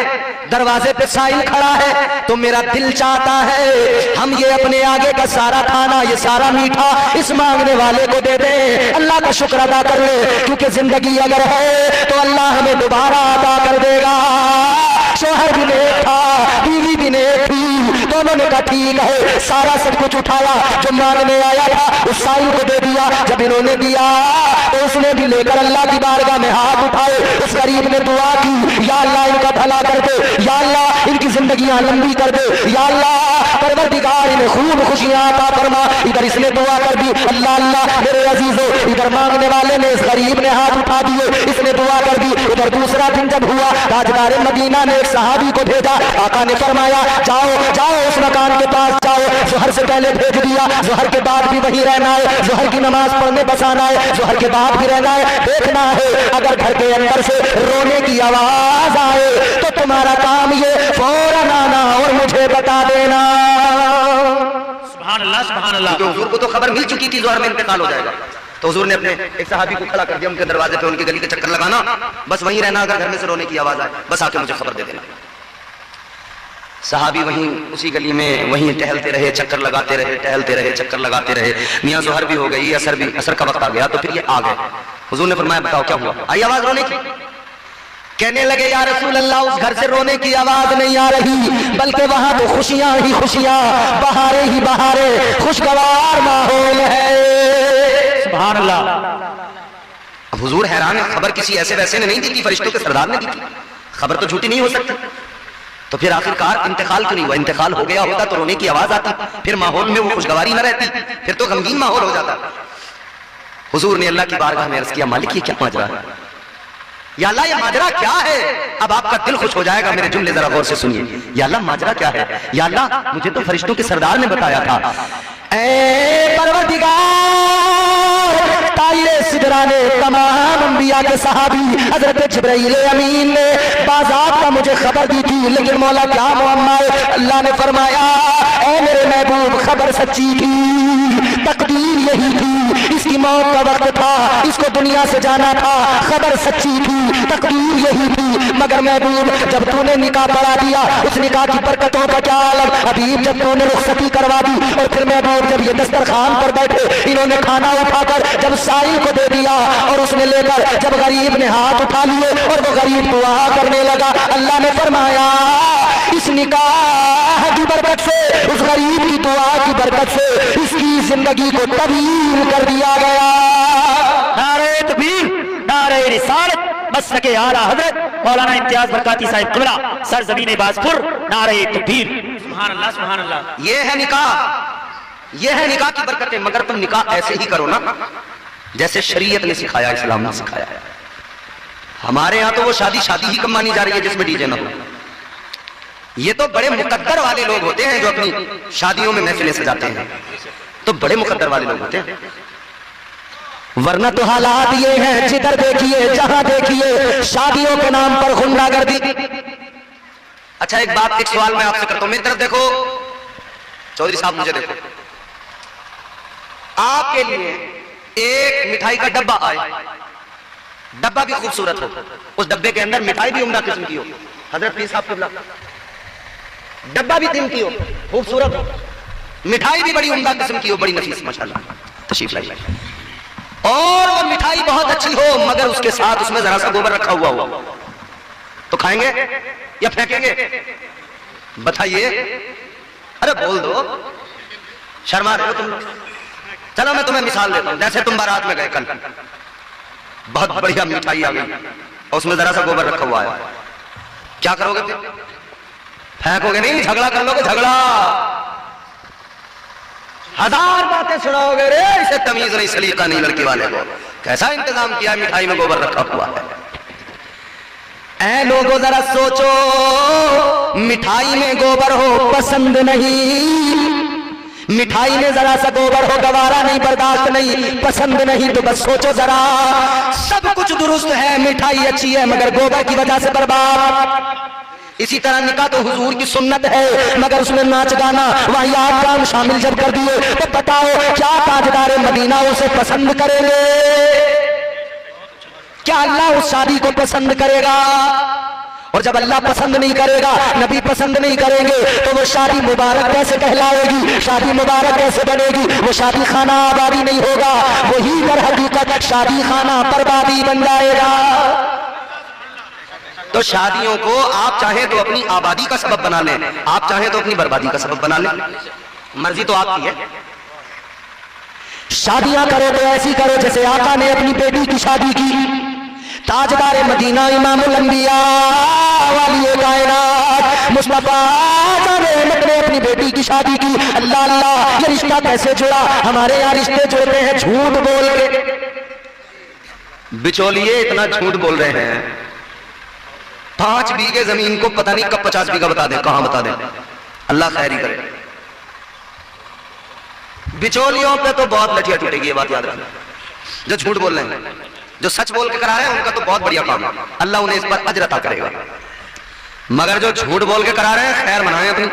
दरवाजे पे साइल खड़ा है, तो मेरा दिल चाहता है हम ये अपने आगे का सारा खाना, ये सारा मीठा इस मांगने वाले को दे दे। अल्लाह का शुक्र अदा कर ले, क्योंकि जिंदगी अगर है तो अल्लाह हमें दोबारा अदा कर देगा। शौहर भी नेक था, बीवी भी नेक थी, दोनों ने कहा ठीक है। सारा सब कुछ उठाया जो मांगने आया था, उस साइल को दे दिया। जब इन्होंने दिया तो उसने भी लेकर अल्लाह की बारगाह में हाथ उठाए। उस गरीब ने दुआ की, या अल्लाह इनका भला कर दे, या अल्लाह इनकी जिंदगियां लंबी कर दे, या अल्लाह परवरदिगार इन्हें खूब खुशियां अता फरमा। इधर इसने दुआ कर दी, अल्लाह अल्लाह मेरे अजीजों, इधर मांगने वाले ने, इस गरीब ने हाथ उठा दिए, इसने दुआ कर दी। उधर दूसरा दिन जब हुआ, ताजदार मदीना ने एक सहाबी को भेजा। आका ने फरमाया जाओ जाओ उस मकान के पास जाओ। ज़ोहर से पहले भेज दिया, ज़ोहर के बाद भी वहीं रहना है, ज़ोहर की नमाज पढ़ने बस आना है, ज़ोहर के बाद भी रहना है। देखना है अगर घर के अंदर से रोने की आवाज आए तो तुम्हारा काम ये फौरन आना और मुझे बता देना। सुभान अल्लाह, सुभान अल्लाह। क्योंकि हुजूर को तो खबर मिल चुकी थी ज़ोहर में इंतकाल हो जाएगा, तो हुजूर ने अपने एक सहाबी को खड़ा कर दिया उनके दरवाजे पे, उनकी गली के चक्कर लगाना, बस वहीं रहना, अगर घर में से रोने की आवाज आए बस आके मुझे खबर दे देना। सहाबी वहीं उसी गली में वहीं टहलते रहे, चक्कर लगाते रहे, टहलते रहे, चक्कर लगाते रहे। मियां ज़ोहर भी हो गई, असर का वक्त आ गया, तो फिर ये आ गए। हुजूर ने फरमाया बताओ क्या हुआ, आई आवाज रोने की? कहने लगे या रसूल अल्लाह, उस घर से रोने की आवाज नहीं आ रही, बल्कि वहां तो खुशियां ही खुशियां, बहारे ही बहारे, खुशगवार माहौल है। सुभान अल्लाह। अब हुजूर हैरान है, खबर किसी ऐसे वैसे ने नहीं दी थी, फरिश्तों के सरदार ने दी थी, खबर तो झूठी नहीं हो सकती। तो फिर आखिरकार इंतकाल क्यों नहीं हुआ? इंतकाल हो गया होता तो रोने की आवाज आती, फिर माहौल में वो खुशगवारी न रहती, फिर तो गमगीन माहौल हो जाता। हुजूर ने अल्लाह की बारगाह में अर्ज किया, मालिक ये क्या माजरा है? या अल्लाह ये माजरा क्या है? अब आपका दिल खुश हो जाएगा, मेरे जुमले जरा गौर से सुनिए। या अल्लाह माजरा क्या है? या अल्लाह मुझे तो फरिश्तों के सरदार ने बताया था। ऐ परवरदिगार, ताइरे सिदरा ने, तमाम अंबिया के सहाबी हजरत जिब्राइल अमीन ने बाज़ात का मुझे खबर दी थी, लेकिन मौला क्या मुअम्मा है? अल्लाह ने फरमाया ऐ मेरे महबूब, खबर सच्ची थी, तकदीर यही थी, इसकी मौत का वक्त था, इसको दुनिया से जाना था, खबर सच्ची थी, तकदीर यही थी। मगर महबूब जब तूने निकाह पढ़ा दिया, उस निकाह की बरकतों का क्या आलम, हबीब जब तूने रुखसती करवा दी, और फिर महबूब जब ये दस्तरखान पर बैठे, इन्होंने खाना उठाकर जब साई को दे दिया, और उसने लेकर जब गरीब ने हाथ उठा लिए और वो गरीब दुआ करने लगा, अल्लाह ने फरमाया इस निकाह की बरकत से, उस गरीब की दुआ की बरकत से इसकी जिंदगी को तब्दील कर दिया गया। नारे तकबीर, नारे रिसालत, मसलके आला हजरत मौलाना इम्तियाज बरकाती साहिब किबला, सरजमीन बाजपुर, नारे तकबीर। सुभान अल्लाह, सुभान अल्लाह। ये है निकाह, ये है निकाह की बरकतें। मगर तुम निकाह ऐसे ही करो ना जैसे शरीयत ने सिखाया, इस्लाम ने सिखाया। हमारे यहाँ तो वो शादी शादी ही कम मानी जा रही है जिसमें डीजे ना हो। ये तो बड़े मुकद्दर वाले लोग होते हैं जो अपनी शादियों में महफिलें सजाते हैं, तो बड़े मुकद्दर वाले लोग होते हैं। वरना तो हालात ये हैं, जिधर देखिए जहां देखिए शादियों के नाम पर गुंडागर्दी। अच्छा एक बात, एक सवाल मैं आपसे करता हूं, मेरी तरफ देखो चौधरी साहब, मुझे देखो। आपके लिए एक मिठाई का डब्बा आए, डब्बा भी खूबसूरत हो, उस डब्बे के अंदर मिठाई भी उम्दा किस्म की हो, हजरत पीर साहब किबला, डब्बा भी कीमती हो, खूबसूरत हो, मिठाई भी बड़ी उम्दा किस्म की हो, बड़ी नफीस माशाल्लाह तशरीफ लाई, और वो मिठाई बहुत अच्छी हो, मगर उसके साथ उसमें जरा सा गोबर रखा हुआ हो, तो खाएंगे या फेंकेंगे? बताइए, अरे बोल दो, शर्मा रहे हो तुम लोग। चलो मैं तुम्हें मिसाल देता हूं, जैसे तुम बारात में गए कल, बहुत बढ़िया मिठाई आ गई और उसमें जरा सा गोबर रखा हुआ है, क्या करोगे फिर? फेंकोगे नहीं, झगड़ा कर लोगे, झगड़ा, हजार बातें सुनाओगे, रे इसे तमीज नहीं, सलीका नहीं, लड़की वाले को कैसा इंतजाम किया, मिठाई में गोबर रखा हुआ है। ऐ लोगों जरा सोचो, मिठाई में गोबर हो पसंद नहीं, मिठाई में जरा सा गोबर हो गवारा नहीं, बर्दाश्त नहीं, पसंद नहीं, तो बस सोचो जरा, सब कुछ दुरुस्त है, मिठाई अच्छी है, मगर गोबर की वजह से बर्बाद। इसी तरह निकाह तो हुजूर की सुन्नत है, मगर उसमें नाच गाना वाहियात काम शामिल जब कर दिए, तो बताओ क्या ताजदार मदीना उसे पसंद करेंगे? क्या अल्लाह उस शादी को पसंद करेगा? और जब अल्लाह पसंद नहीं करेगा, नबी पसंद नहीं करेंगे, तो वो शादी मुबारक कैसे कहलाएगी, शादी मुबारक कैसे बनेगी? वो शादी खाना आबादी नहीं होगा, वही दर हकीकत शादी खाना बर्बादी बन जाएगा। तो शादियों को आप चाहे तो अपनी आबादी का सबब बना लें, आप चाहे तो अपनी बर्बादी का सबब बना लें, मर्जी तो आपकी है। शादियां करो तो ऐसी करो जैसे आका ने अपनी बेटी की शादी की, ताजदार मदीना इमामुल अंबिया वाली कायनात मुस्तफा ने अपनी बेटी की की शादी की। अल्लाह अल्लाह, ये रिश्ता कैसे जुड़ा? हमारे यहाँ रिश्ते जुड़ते हैं झूठ बोल के। बिचौलिए इतना झूठ बोल रहे हैं, 5 बीघे जमीन को पता नहीं कब 50 बीघा बता दें, कहां बता दें। अल्लाह खैर ही करे। बिचौलियों पे तो बहुत लठिया टूटेगी, ये बात याद रखना। जो झूठ बोल रहे हैं, जो सच बोल के करा रहे हैं, उनका तो बहुत बढ़िया काम है, अल्लाह उन्हें इस पर अजर अता करेगा। मगर जो झूठ बोल के करा रहे हैं, खैर मनाएं अपनी।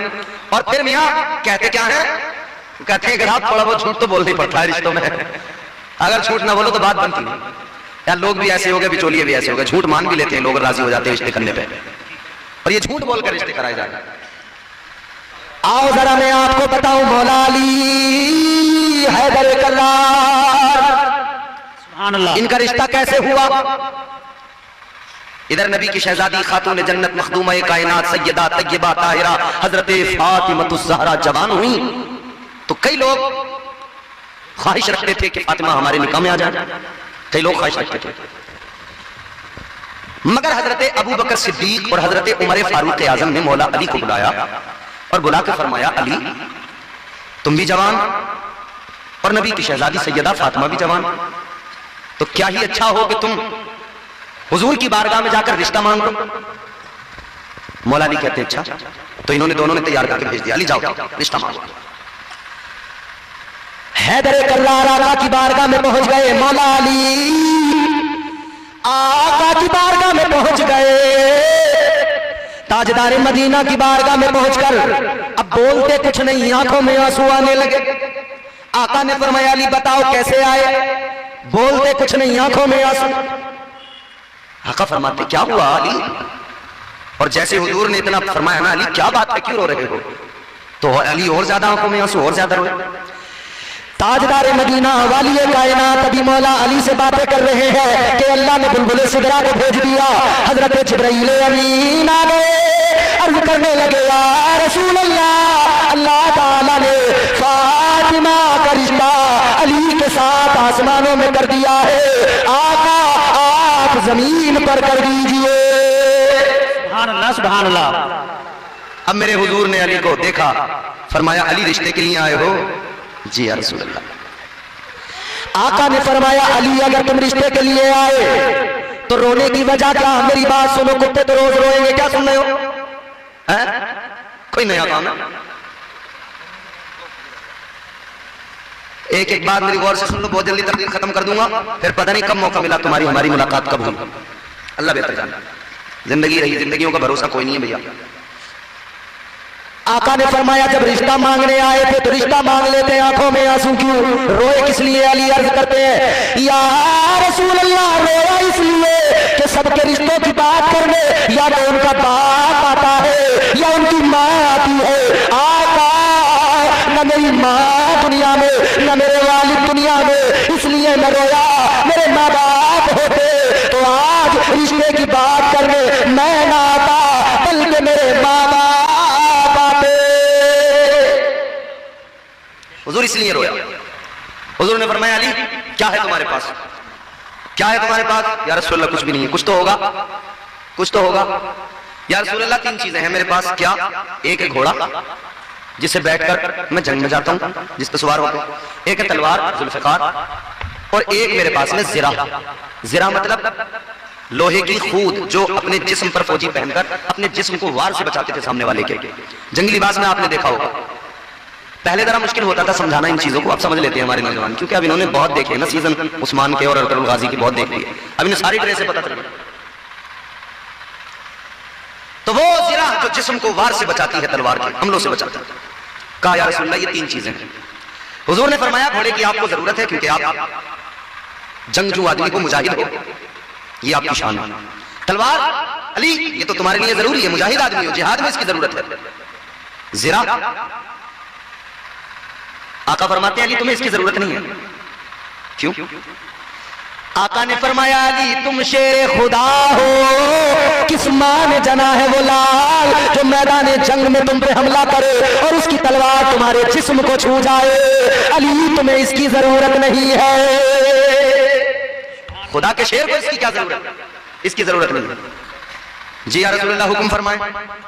और फिर मियां कहते क्या है? कहते हैं कि आप थोड़ा बहुत झूठ तो बोलना ही पड़ता है रिश्तों में। अगर झूठ ना बोलो तो बात बनती नहीं। यार लोग भी ऐसे हो गए, बिचौलिए भी ऐसे हो गए, झूठ मान भी लेते हैं लोग, राजी हो जाते हैं रिश्ते करने पे, और ये झूठ बोलकर रिश्ते कराए जा रहे हैं। आओ जरा मैं आपको बताऊं, मौला अली हैदर कर्रार, सुभान अल्लाह। इनका रिश्ता कैसे हुआ। इधर नबी की शहजादी खातून जन्नत मखदूमा कायनात सैयदा तय्यबा ताहिरा हजरत फातिमतुज़ ज़हरा जवान हुई तो कई लोग ख्वाहिश रखते थे कि फातिमा हमारे निकाह में आ जाए। कई लोग ख्वाहिश रखते थे, मगर हजरत अबू बकर सिद्दीक और हजरत उमर फारूक आजम ने मौला अली को बुलाया और बुला के फरमाया, अली तुम भी जवान और नबी की शहजादी सैयदा फातिमा भी जवान, तो क्या ही अच्छा हो कि तुम हुजूर की बारगाह में जाकर रिश्ता मांग लो। मौला अली कहते अच्छा, तो इन्होंने दोनों ने तैयार करके भेज दिया, अली जाओ रिश्ता मांगो। हैदर कर्रार आका की बारगाह में पहुंच गए। मौला अली आका की बारगाह में पहुंच गए। ताजदार मदीना की बारगाह में पहुंचकर अब बोलते कुछ नहीं, आंखों में आंसू आने लगे। आका ने फरमाया, अली बताओ कैसे आए? बोलते कुछ नहीं, आंखों में आंसू। आका फरमाते, क्या हुआ अली? और जैसे हुजूर ने इतना फरमाया ना, अली क्या बात है, क्यों रो रहे हो? तो अली और ज्यादा आंखों में आंसू, और ज्यादा रोए। ताजदार मदीना वाली कायनात अभी मौला अली से बातें कर रहे हैं कि अल्लाह ने बुलबुल सिदरा को भेज दिया। हजरत जिब्राइल अमीन आ गए, अर्ज करने लगे, या रसूल अल्लाह, अल्लाह ताला ने फातिमा का रिश्ता अली के साथ आसमानों में कर दिया है, आका आप जमीन पर कर दीजिए। सुभान अल्लाह, सुभान अल्लाह। अब मेरे हुजूर ने अली को देखा, फरमाया, अली रिश्ते के लिए आए हो? जी या रसूल अल्लाह। आका ने फरमाया, अली अगर तुम रिश्ते के लिए आए तो रोने की वजह क्या? मेरी बात सुनो, कुत्ते तो रोज रोएंगे, क्या सुन रहे हो? कोई नया काम है? एक एक बात मेरी गौर से सुन लो, बहुत जल्दी तकरीर खत्म कर दूंगा, फिर पता नहीं कब मौका मिला तुम्हारी हमारी मुलाकात कब होगी, अल्लाह बेहतर जानता। जिंदगी रही, जिंदगियों का भरोसा कोई नहीं है भैया। आका ने फरमाया, जब रिश्ता मांगने आए थे तो रिश्ता मांग लेते, आंखों में आंसू क्यों? रोए किस लिए? अली अर्ज करते हैं, या रसूल अल्लाह, रोया इसलिए कि सबके रिश्तों की बात करने या तो उनका बाप आता है या उनकी माँ आती है। आका, न मेरी माँ दुनिया में न मेरे वालिद दुनिया में, इसलिए मैं रोया। मेरे माँ बाप होते तो आज रिश्ते की बात करने मैं ना आता, बल्कि मेरे माँ बाप। हुजूर इसलिए रोया। हुजूर ने फरमाया, अली क्या है तुम्हारे पास? क्या है तुम्हारे पास? या रसूल अल्लाह कुछ भी नहीं है। कुछ तो होगा, कुछ तो होगा। या रसूल अल्लाह 3 चीजें हैं मेरे पास। क्या? एक है घोड़ा जिससे बैठकर मैं जंग में जाता हूं, जिस पर सवार होता हूं। एक है तलवार जुल्फिकार, और एक मेरे पास में जिरा। जिरा मतलब लोहे की खूद जो अपने जिस्म पर फौजी पहनकर अपने जिस्म को वार से बचाते थे सामने वाले के। जंगी लिबास में आपने देखा होगा, पहले जरा मुश्किल होता था समझाना इन चीजों को, अब समझ लेते हैं हमारे नौजवान, क्योंकि अब इन्होंने बहुत देखे ना सीजन उस्मान के और अरतुल गाजी की बहुत देख ली है, अब इन्हें सारी ड्रेसें पता चल गई। तो वो जिरा जो जिस्म को वार से बचाती है, तलवार के हमलों से बचाती है। कहा, या रसूल अल्लाह ये 3 चीजें हैं। हुजूर ने फरमाया, घोड़े की आपको जरूरत है क्योंकि आप जंगजू आदमी को मुजाहिद हो, ये आपकी शान है। तलवार अली ये तो तुम्हारे लिए जरूरी है, मुजाहिद आदमी हो, जिहाद में इसकी जरूरत है। जिरा, आका फरमाते हैं, अली तुम्हें इसकी जरूरत नहीं है। क्यों? आका ने फरमाया, अली तुम शेर खुदा हो, किस मां ने जना है वो लाल जो मैदान जंग में तुम पे हमला करे और उसकी तलवार तुम्हारे जिस्म को छू जाए। अली तुम्हें इसकी जरूरत नहीं है। खुदा के शेर को इसकी क्या जरूरत है? इसकी जरूरत नहीं है। जी या रसूल अल्लाह हुक्म फरमाए।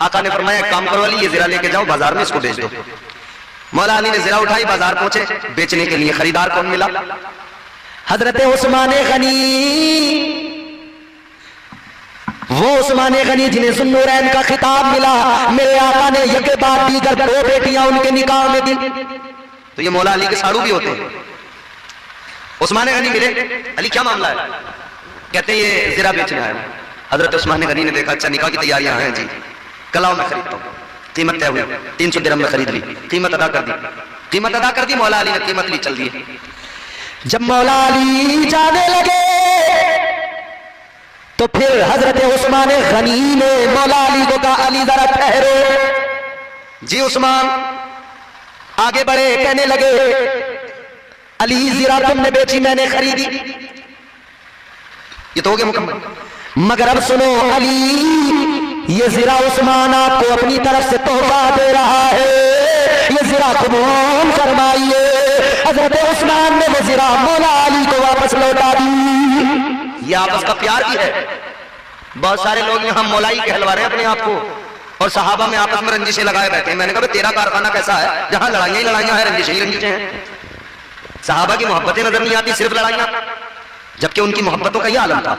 आका ने फरमाया, काम करो अली, ये जिरा लेके जाओ बाजार में, इसको बेच दो। मौला अली ने ज़रा उठाई, बाजार पहुंचे, बेचने के लिए खरीदार कौन मिला? हजरत उस्मान गनी। वो उस्मान गनी जिन्हें ज़ुन्नूरैन का खिताब मिला, मेरे आका ने एक के बाद दीगर 2 बेटियां उनके निकाह में दी। तो ये मौला अली के साड़ू भी होते हैं। उस्मान गनी मिले, अली क्या मामला है? कहते ये ज़रा बेचना है। हजरत उस्मान गनी ने देखा, अच्छा निकाह की तैयारियां हैं जी, कलाओ मैं खरीदता हूँ। कीमत तय हुई, 300 दिरहम में खरीद ली, कीमत अदा कर दी। कीमत अदा कर दी, मौला अली ने कीमत ली, चल दिए। जब मौला अली जाने लगे तो फिर हजरत उस्मान गनी ने मौला अली को कहा, अली जरा ठहरो। जी उस्मान आगे बढ़े, कहने लगे, अली ज़रा तुमने बेची, मैंने खरीदी, ये तो हो गया मुकम्मल। मगर अब सुनो अली, ये ज़रा उस्मान आपको अपनी तरफ से तोहफा दे रहा है, ये ज़रा कबूल फरमाइए। हजरत उस्मान ने वो ज़रा मौला अली को वापस लौटा दी। ये आपस का प्यार भी है। बहुत सारे लोग यहाँ मौलाई कहलवा रहे हैं अपने आप को, और सहाबा में आपस में रंजिशें लगाए बैठे हैं। मैंने कहा तेरा कारखाना कैसा है जहां लड़ाइयां ही लड़ाइयां हैं, रंजिशें ही रंजिशें हैं। सहाबा की मोहब्बतें नजर नहीं आती, सिर्फ लड़ाइयां, जबकि उनकी मोहब्बतों का यह आलम था।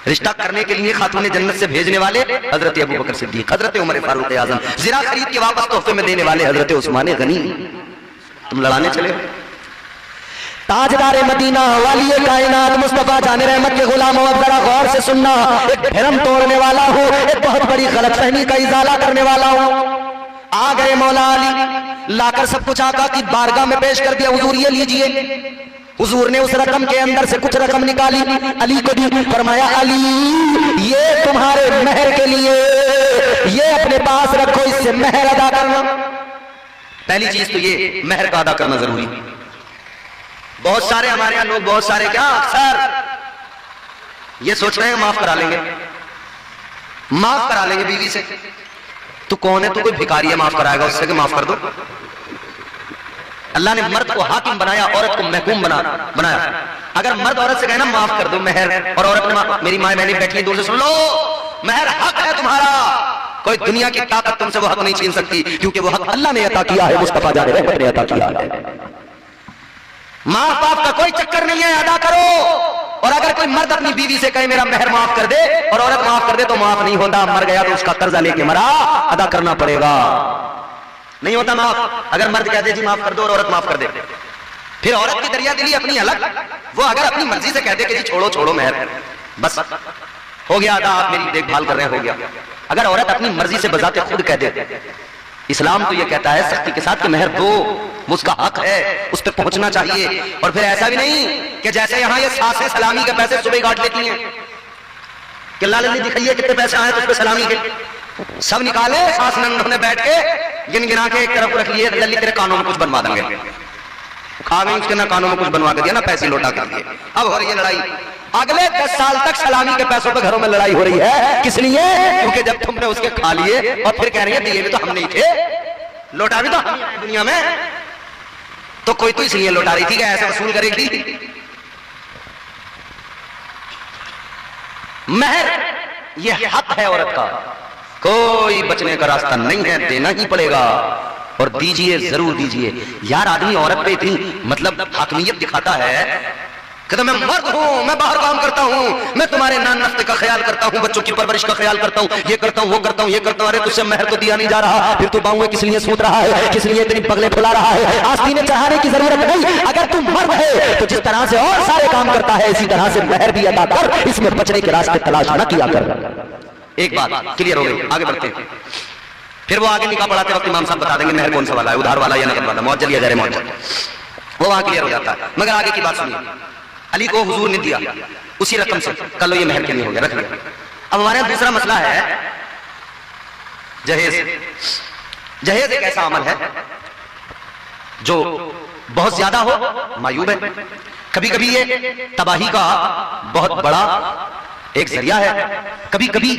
रिश्ता करने के लिए खातून जन्नत से भेजने वाले हजरत अबू बकर सिद्दीक, हजरत उमर फारूक आजम, ज़रा खरीद के वापस तोहफे में देने वाले हजरत उस्मान गनी। तुम लड़ाने चले। ताजदार मदीना वाली कायनात मुस्तफा जाने रहमत के गुलामों, अब जरा गौर से सुनना। एक भ्रम तोड़ने वाला हूँ, एक बहुत बड़ी गलतफहमी का इजाला करने वाला हूँ। आ गए मौला अली, लाकर सब कुछ आका की बारगाह में पेश कर दिया। हुजूर ये लीजिए। हुजूर ने उस रकम के अंदर से कुछ रकम निकाली, अली को दी। फरमाया, अली ये तुम्हारे मेहर के लिए, ये अपने पास रखो, इससे मेहर अदा करना। पहली चीज तो ये मेहर का अदा करना जरूरी। बहुत सारे हमारे यहाँ लोग, बहुत सारे क्या अक्सर ये सोच रहे हैं माफ करा लेंगे, माफ करा लेंगे बीवी से। तू कौन है? तू कोई भिखारी है, माफ कराएगा उससे कि माफ कर दो? अल्लाह ने मर्द को हाकिम बनाया, औरत को महकूम बनाया। अगर मर्द औरत से कहना माफ कर दो मेहर, और औरत ने, मेरी माँ बहनें बैठी दूर से सुन लो, मेहर हक है तुम्हारा, कोई दुनिया की ताकत तुमसे वो हक नहीं छीन सकती, क्योंकि वो हक अल्लाह ने अता किया है, मुस्तफा जाने रहमत ने अता किया है। माँ बाप का कोई चक्कर नहीं है, अदा करो। और अगर कोई मर्द अपनी बीवी से कहे मेरा मेहर माफ कर दे, और औरत माफ कर दे, तो माफ नहीं होता। मर गया तो उसका कर्जा लेके मरा, अदा करना पड़ेगा, नहीं होता माफ। अगर मर्द कह दे जी माफ कर दो और औरत माफ कर दे, फिर औरत की दरिया दिली अपनी अलग। वो अगर अपनी मर्जी से कह दे कि जी छोड़ो छोड़ो मेहर, बस हो गया अदा, आप मेरी देखभाल कर रहे हैं, हो गया। अगर औरत अपनी मर्जी से बजाते खुद कह दे, इस्लाम तो ये कहता है सख्ती के साथ कि मेहर दो, वो उसका हक है, उस पर पहुंचना चाहिए। और फिर ऐसा भी नहीं कि जैसे यहाँ ये सासें सलामी के पैसे सुबह काट लेती हैं कि लाल ने दिखाइए कितने पैसे आए तो उस पर सलामी के सब निकाले, सास नंदों ने बैठ के गिन गिना के एक तरफ रख लिए, जल्दी तेरे कानों में कुछ बनवा देंगे। खा गई उसके, ना कानों में कुछ बनवा के दिया, ना पैसे लौटा के दिए। अब हो रही है लड़ाई। अगले 10 साल तक सलामी के पैसों पे घरों में लड़ाई हो रही है। किस लिए? क्योंकि जब तुमने उसके खा लिए और फिर कह रही है दिए भी तो हम नहीं थे, लौटा भी तो हम दुनिया में, तो कोई तो इसलिए लौटा रही थी कि ऐसे वसूल करेगी। मेहर ये हक है औरत का, कोई बचने का रास्ता नहीं है, देना ही पड़ेगा। और दीजिए, जरूर दीजिए यार। आदमी औरत पे इतनी मतलब हाकमियत दिखाता है कि मैं मर्द हूं, मैं बाहर काम करता हूं, मैं तुम्हारे नान नफ्ते का ख्याल करता हूं, बच्चों की परवरिश का ख्याल करता हूं, ये करता हूं, वो करता हूं, ये करता हूं। अरे तुझसे मेहर तो दिया नहीं जा रहा, फिर तू बाहुएं किस लिए सूत रहा है, किस लिए इतनी पगले फुला रहा है? आस्तीने चढ़ाने की जरूरत नहीं। अगर तू मर्द है तो जिस तरह से और सारे काम करता है, इसी तरह से मेहर भी अदा कर, इसमें बचने के रास्ते तलाश न किया कर। एक बात क्लियर हो गई, आगे बढ़ते हैं। फिर वो आगे निकाह पढ़ाते वक्त इमाम साहब बता देंगे मेहर कौन सा वाला है, उधार वाला या नकद वाला, मुअज्जल या गैर मुअज्जल, वो वहां क्लियर हो जाता है। मगर आगे की बात सुनिए, अली को हुजूर ने दिया उसी रकम से, कल लो ये मेहर के लिए हो गया, रख लिया। अब हमारे यहाँ दूसरा मसला है जहेज। जहेज एक ऐसा अमल है जो बहुत ज्यादा हो मायूब है, कभी कभी ये तबाही का बहुत बड़ा एक जरिया है, कभी कभी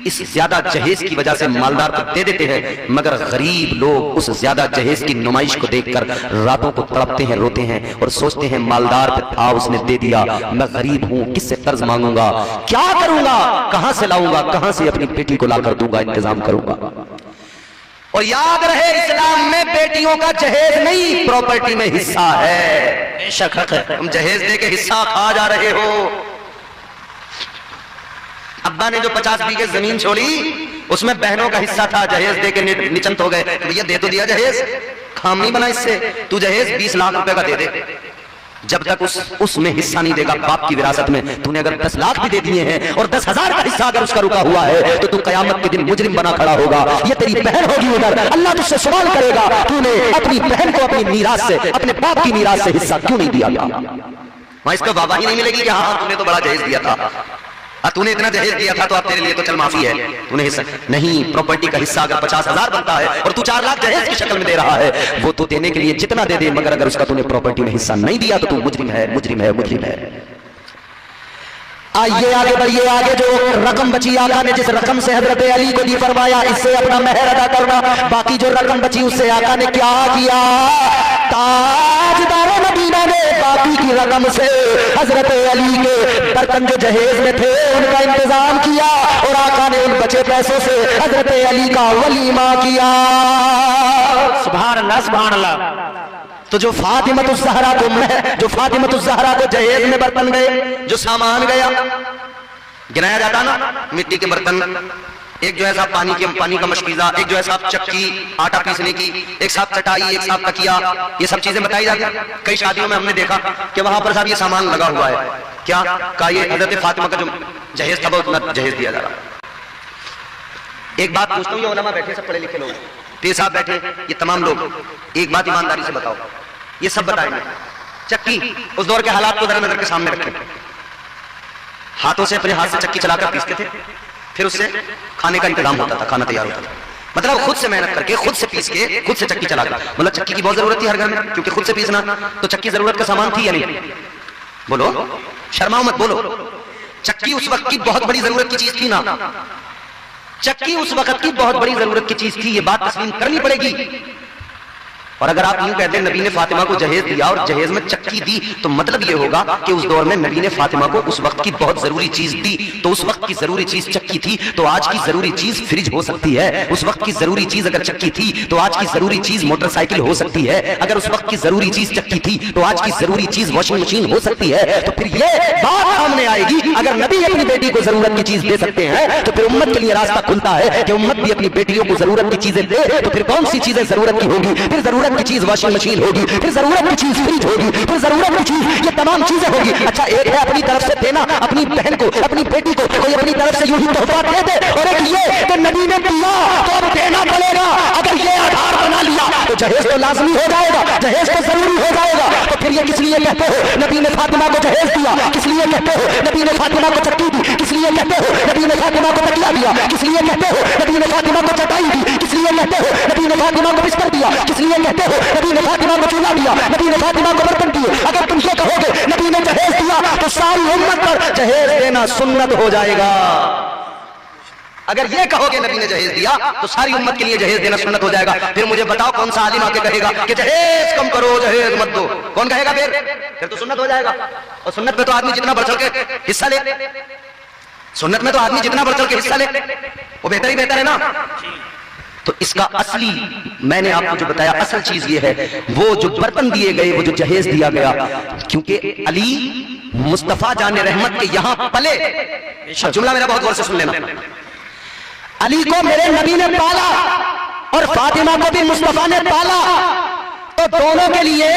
इस ज्यादा जहेज की वजह से मालदार तो दे देते हैं, मगर गरीब लोग उस ज्यादा जहेज की नुमाइश को देखकर रातों को तड़पते हैं, रोते हैं और सोचते हैं मालदार पे था, उसने दे दिया, मैं गरीब हूं, किससे कर्ज मांगूंगा, क्या करूंगा, कहां से लाऊंगा, कहां से अपनी बेटी को लाकर दूंगा, इंतजाम करूंगा। और याद रहे इस्लाम में बेटियों का जहेज नहीं, प्रॉपर्टी में हिस्सा है। बेशक हक है। तुम जहेज दे के हिस्सा खा जा रहे हो। अब्बा ने जो 50 बीघे जमीन छोड़ी उसमें बहनों का हिस्सा था, जहेज दे के निचंत हो गए। तो भैया दे तो दिया जहेज, काम नहीं बना इससे। तू जहेज 20 लाख रुपए का दे दे, जब तक उसमें हिस्सा नहीं देगा बाप की विरासत में। तूने अगर 10 लाख भी दे दिए हैं और 10,000 का हिस्सा अगर उसका रुका हुआ है तो तू कयामत के दिन मुजरिम बना खड़ा होगा। ये तेरी बहन होगी उधर, अल्लाह तुझसे सवाल करेगा तूने अपनी बहन को अपनी मीरास से, अपने बाप की मीरास से हिस्सा क्यों नहीं दिया? वहां इसका बाबा ही नहीं मिलेगी कि हाँ तूने तो बड़ा जहेज दिया था, तूने इतना जहेज दिया था तो अब तेरे लिए तो चल माफी है, तूने हिस्सा नहीं। प्रॉपर्टी का हिस्सा अगर 50,000 बनता है और तू 4 लाख जहेज की शक्ल में दे रहा है, वो तो देने के लिए जितना दे दे, मगर अगर उसका तूने प्रॉपर्टी में हिस्सा नहीं दिया तो तू मुजरिम है, मुजरिम है, मुजरिम है। आइए आगे बढ़िए। आगे जो रकम बची, आका ने जिस रकम से हजरत अली को दी, फरमाया इससे अपना मेहर अदा करना। बाकी जो रकम बची उससे आका ने क्या किया? ताजदार मदीना ने बाकी की रकम से हजरत अली के बर्तन जो जहेज में थे उनका इंतजाम किया और आका ने उन बचे पैसों से हजरत अली का वलीमा किया। सुभान अल्लाह, सुभान अल्लाह। तो जो फातिमतुज़ ज़हरा को जहेज में बर्तन गए, जो सामान गया, गिनाया जाता ना, मिट्टी के बर्तन, एक जो है साहब पानी का मशकीजा, एक जो है साहब चक्की आटा पीसने की, एक साहब चटाई, एक साहब तकिया, ये सब चीजें बताई जाती। कई शादियों में हमने देखा कि वहां पर साहब ये सामान लगा हुआ है, क्या का ये हजरत फातिमा का जो जहेज था वो उतना जहेज दिया जा रहा। एक बात पूछता हूँ, ये उलमा बैठे सब पढ़े लिखे लोग, पीर साहब बैठे, ये तमाम लोग, एक बात ईमानदारी से बताओ, ये सब बताएंगे चक्की उस दौर के हालात को जरा नजर के सामने रखें। हाथों से अपने हाथ से चक्की चलाकर पीसते थे, फिर उससे खाने का इंतजाम होता था, खाना तैयार होता था। मतलब खुद से मेहनत करके, खुद से पीस के, खुद से चक्की चलाकर। मतलब चक्की की बहुत जरूरत थी हर घर में, क्योंकि खुद से पीसना, तो चक्की जरूरत का सामान थी या नहीं? बोलो, शर्माओ मत, बोलो। चक्की उस वक्त की बहुत बड़ी जरूरत की चीज थी ना, चक्की उस वक्त की बहुत बड़ी जरूरत की चीज थी, ये बात तस्लीम करनी पड़ेगी। और अगर आप यूं कहते हैं नबी ने फातिमा को जहेज दिया और जहेज में चक्की दी, तो मतलब ये होगा कि उस दौर में नबी ने फातिमा को उस वक्त की बहुत जरूरी चीज दी। तो उस वक्त की जरूरी चीज चक्की थी, तो आज की जरूरी चीज फ्रिज हो सकती है। उस वक्त की जरूरी चीज अगर चक्की थी तो आज की जरूरी चीज मोटरसाइकिल हो सकती है। अगर उस वक्त की जरूरी चीज चक्की थी तो आज की जरूरी चीज वॉशिंग मशीन हो सकती है। तो फिर ये बात सामने आएगी, अगर नबी अपनी बेटी को जरूरत की चीज दे सकते हैं तो फिर उम्मत के लिए रास्ता खुलता है कि उम्मत भी अपनी बेटियों को जरूरत की चीजें दे। तो फिर कौन सी चीजें जरूरत की होगी? फिर जरूरत की चीज वॉशिंग मशीन होगी, फिर जरूरत की चीज फ्रिज होगी, फिर जरूरत की चीज, ये तमाम चीजें होगी। अच्छा, एक है अपनी तरफ से देना, अपनी बहन को, अपनी बेटी को कोई अपनी तरफ से यूं ही तोहफा दे दे, और एक ये कि नबी ने दिया तो अब देना पड़ेगा। अगर ये आधार बना लिया तो जहेज तो लाजमी हो जाएगा, जहेज तो जरूरी हो जाएगा। तो फिर ये किस लिए कहते हो नबी ने फातिमा को जहेज दिया? किस लिए कहते हो नबी ने फातिमा को चक्की दी? किस लिए कहते हो नबी ने फातिमा को तकिया दिया? किस लिए कहते हो नबी ने फातिमा को चटाई दी? किस लिए कहते हो नबी ने फातिमा को बिस्तर दिया? किस लिए कहते हो नबी ने फातिमा को चूल्हा दिया? नबी ने फातिमा को बर्तन दिए। अगर तुम ये कहोगे नबी ने जहेज दिया तो सारी उम्मत पर जहेज देना सुन्नत हो जाएगा। अगर ये कहोगे नबी ने जहेज दिया तो सारी उम्मत के लिए जहेज देना सुन्नत हो जाएगा। फिर मुझे बताओ कौन सा आलिम आके कहेगा कि जहेज कम करो, जहेज मत दो? कौन कहेगा? फिर तो सुन्नत हो जाएगा। और सुन्नत में तो आदमी जितना बढ़ चढ़ के हिस्सा ले, सुन्नत में तो आदमी जितना बढ़ चढ़ के हिस्सा ले वो बेहतर ही बेहतर है ना। तो इसका असली, मैंने आपको जो बताया असल चीज ये है, वो जो बर्तन दिए गए, वो जो जहेज दिया गया, क्योंकि अली मुस्तफा जाने रहमत के यहां पले। जुमला मेरा बहुत गौर से सुन लेना। अली को मेरे नबी ने पाला और फातिमा को भी मुस्तफा ने पाला, तो दोनों के लिए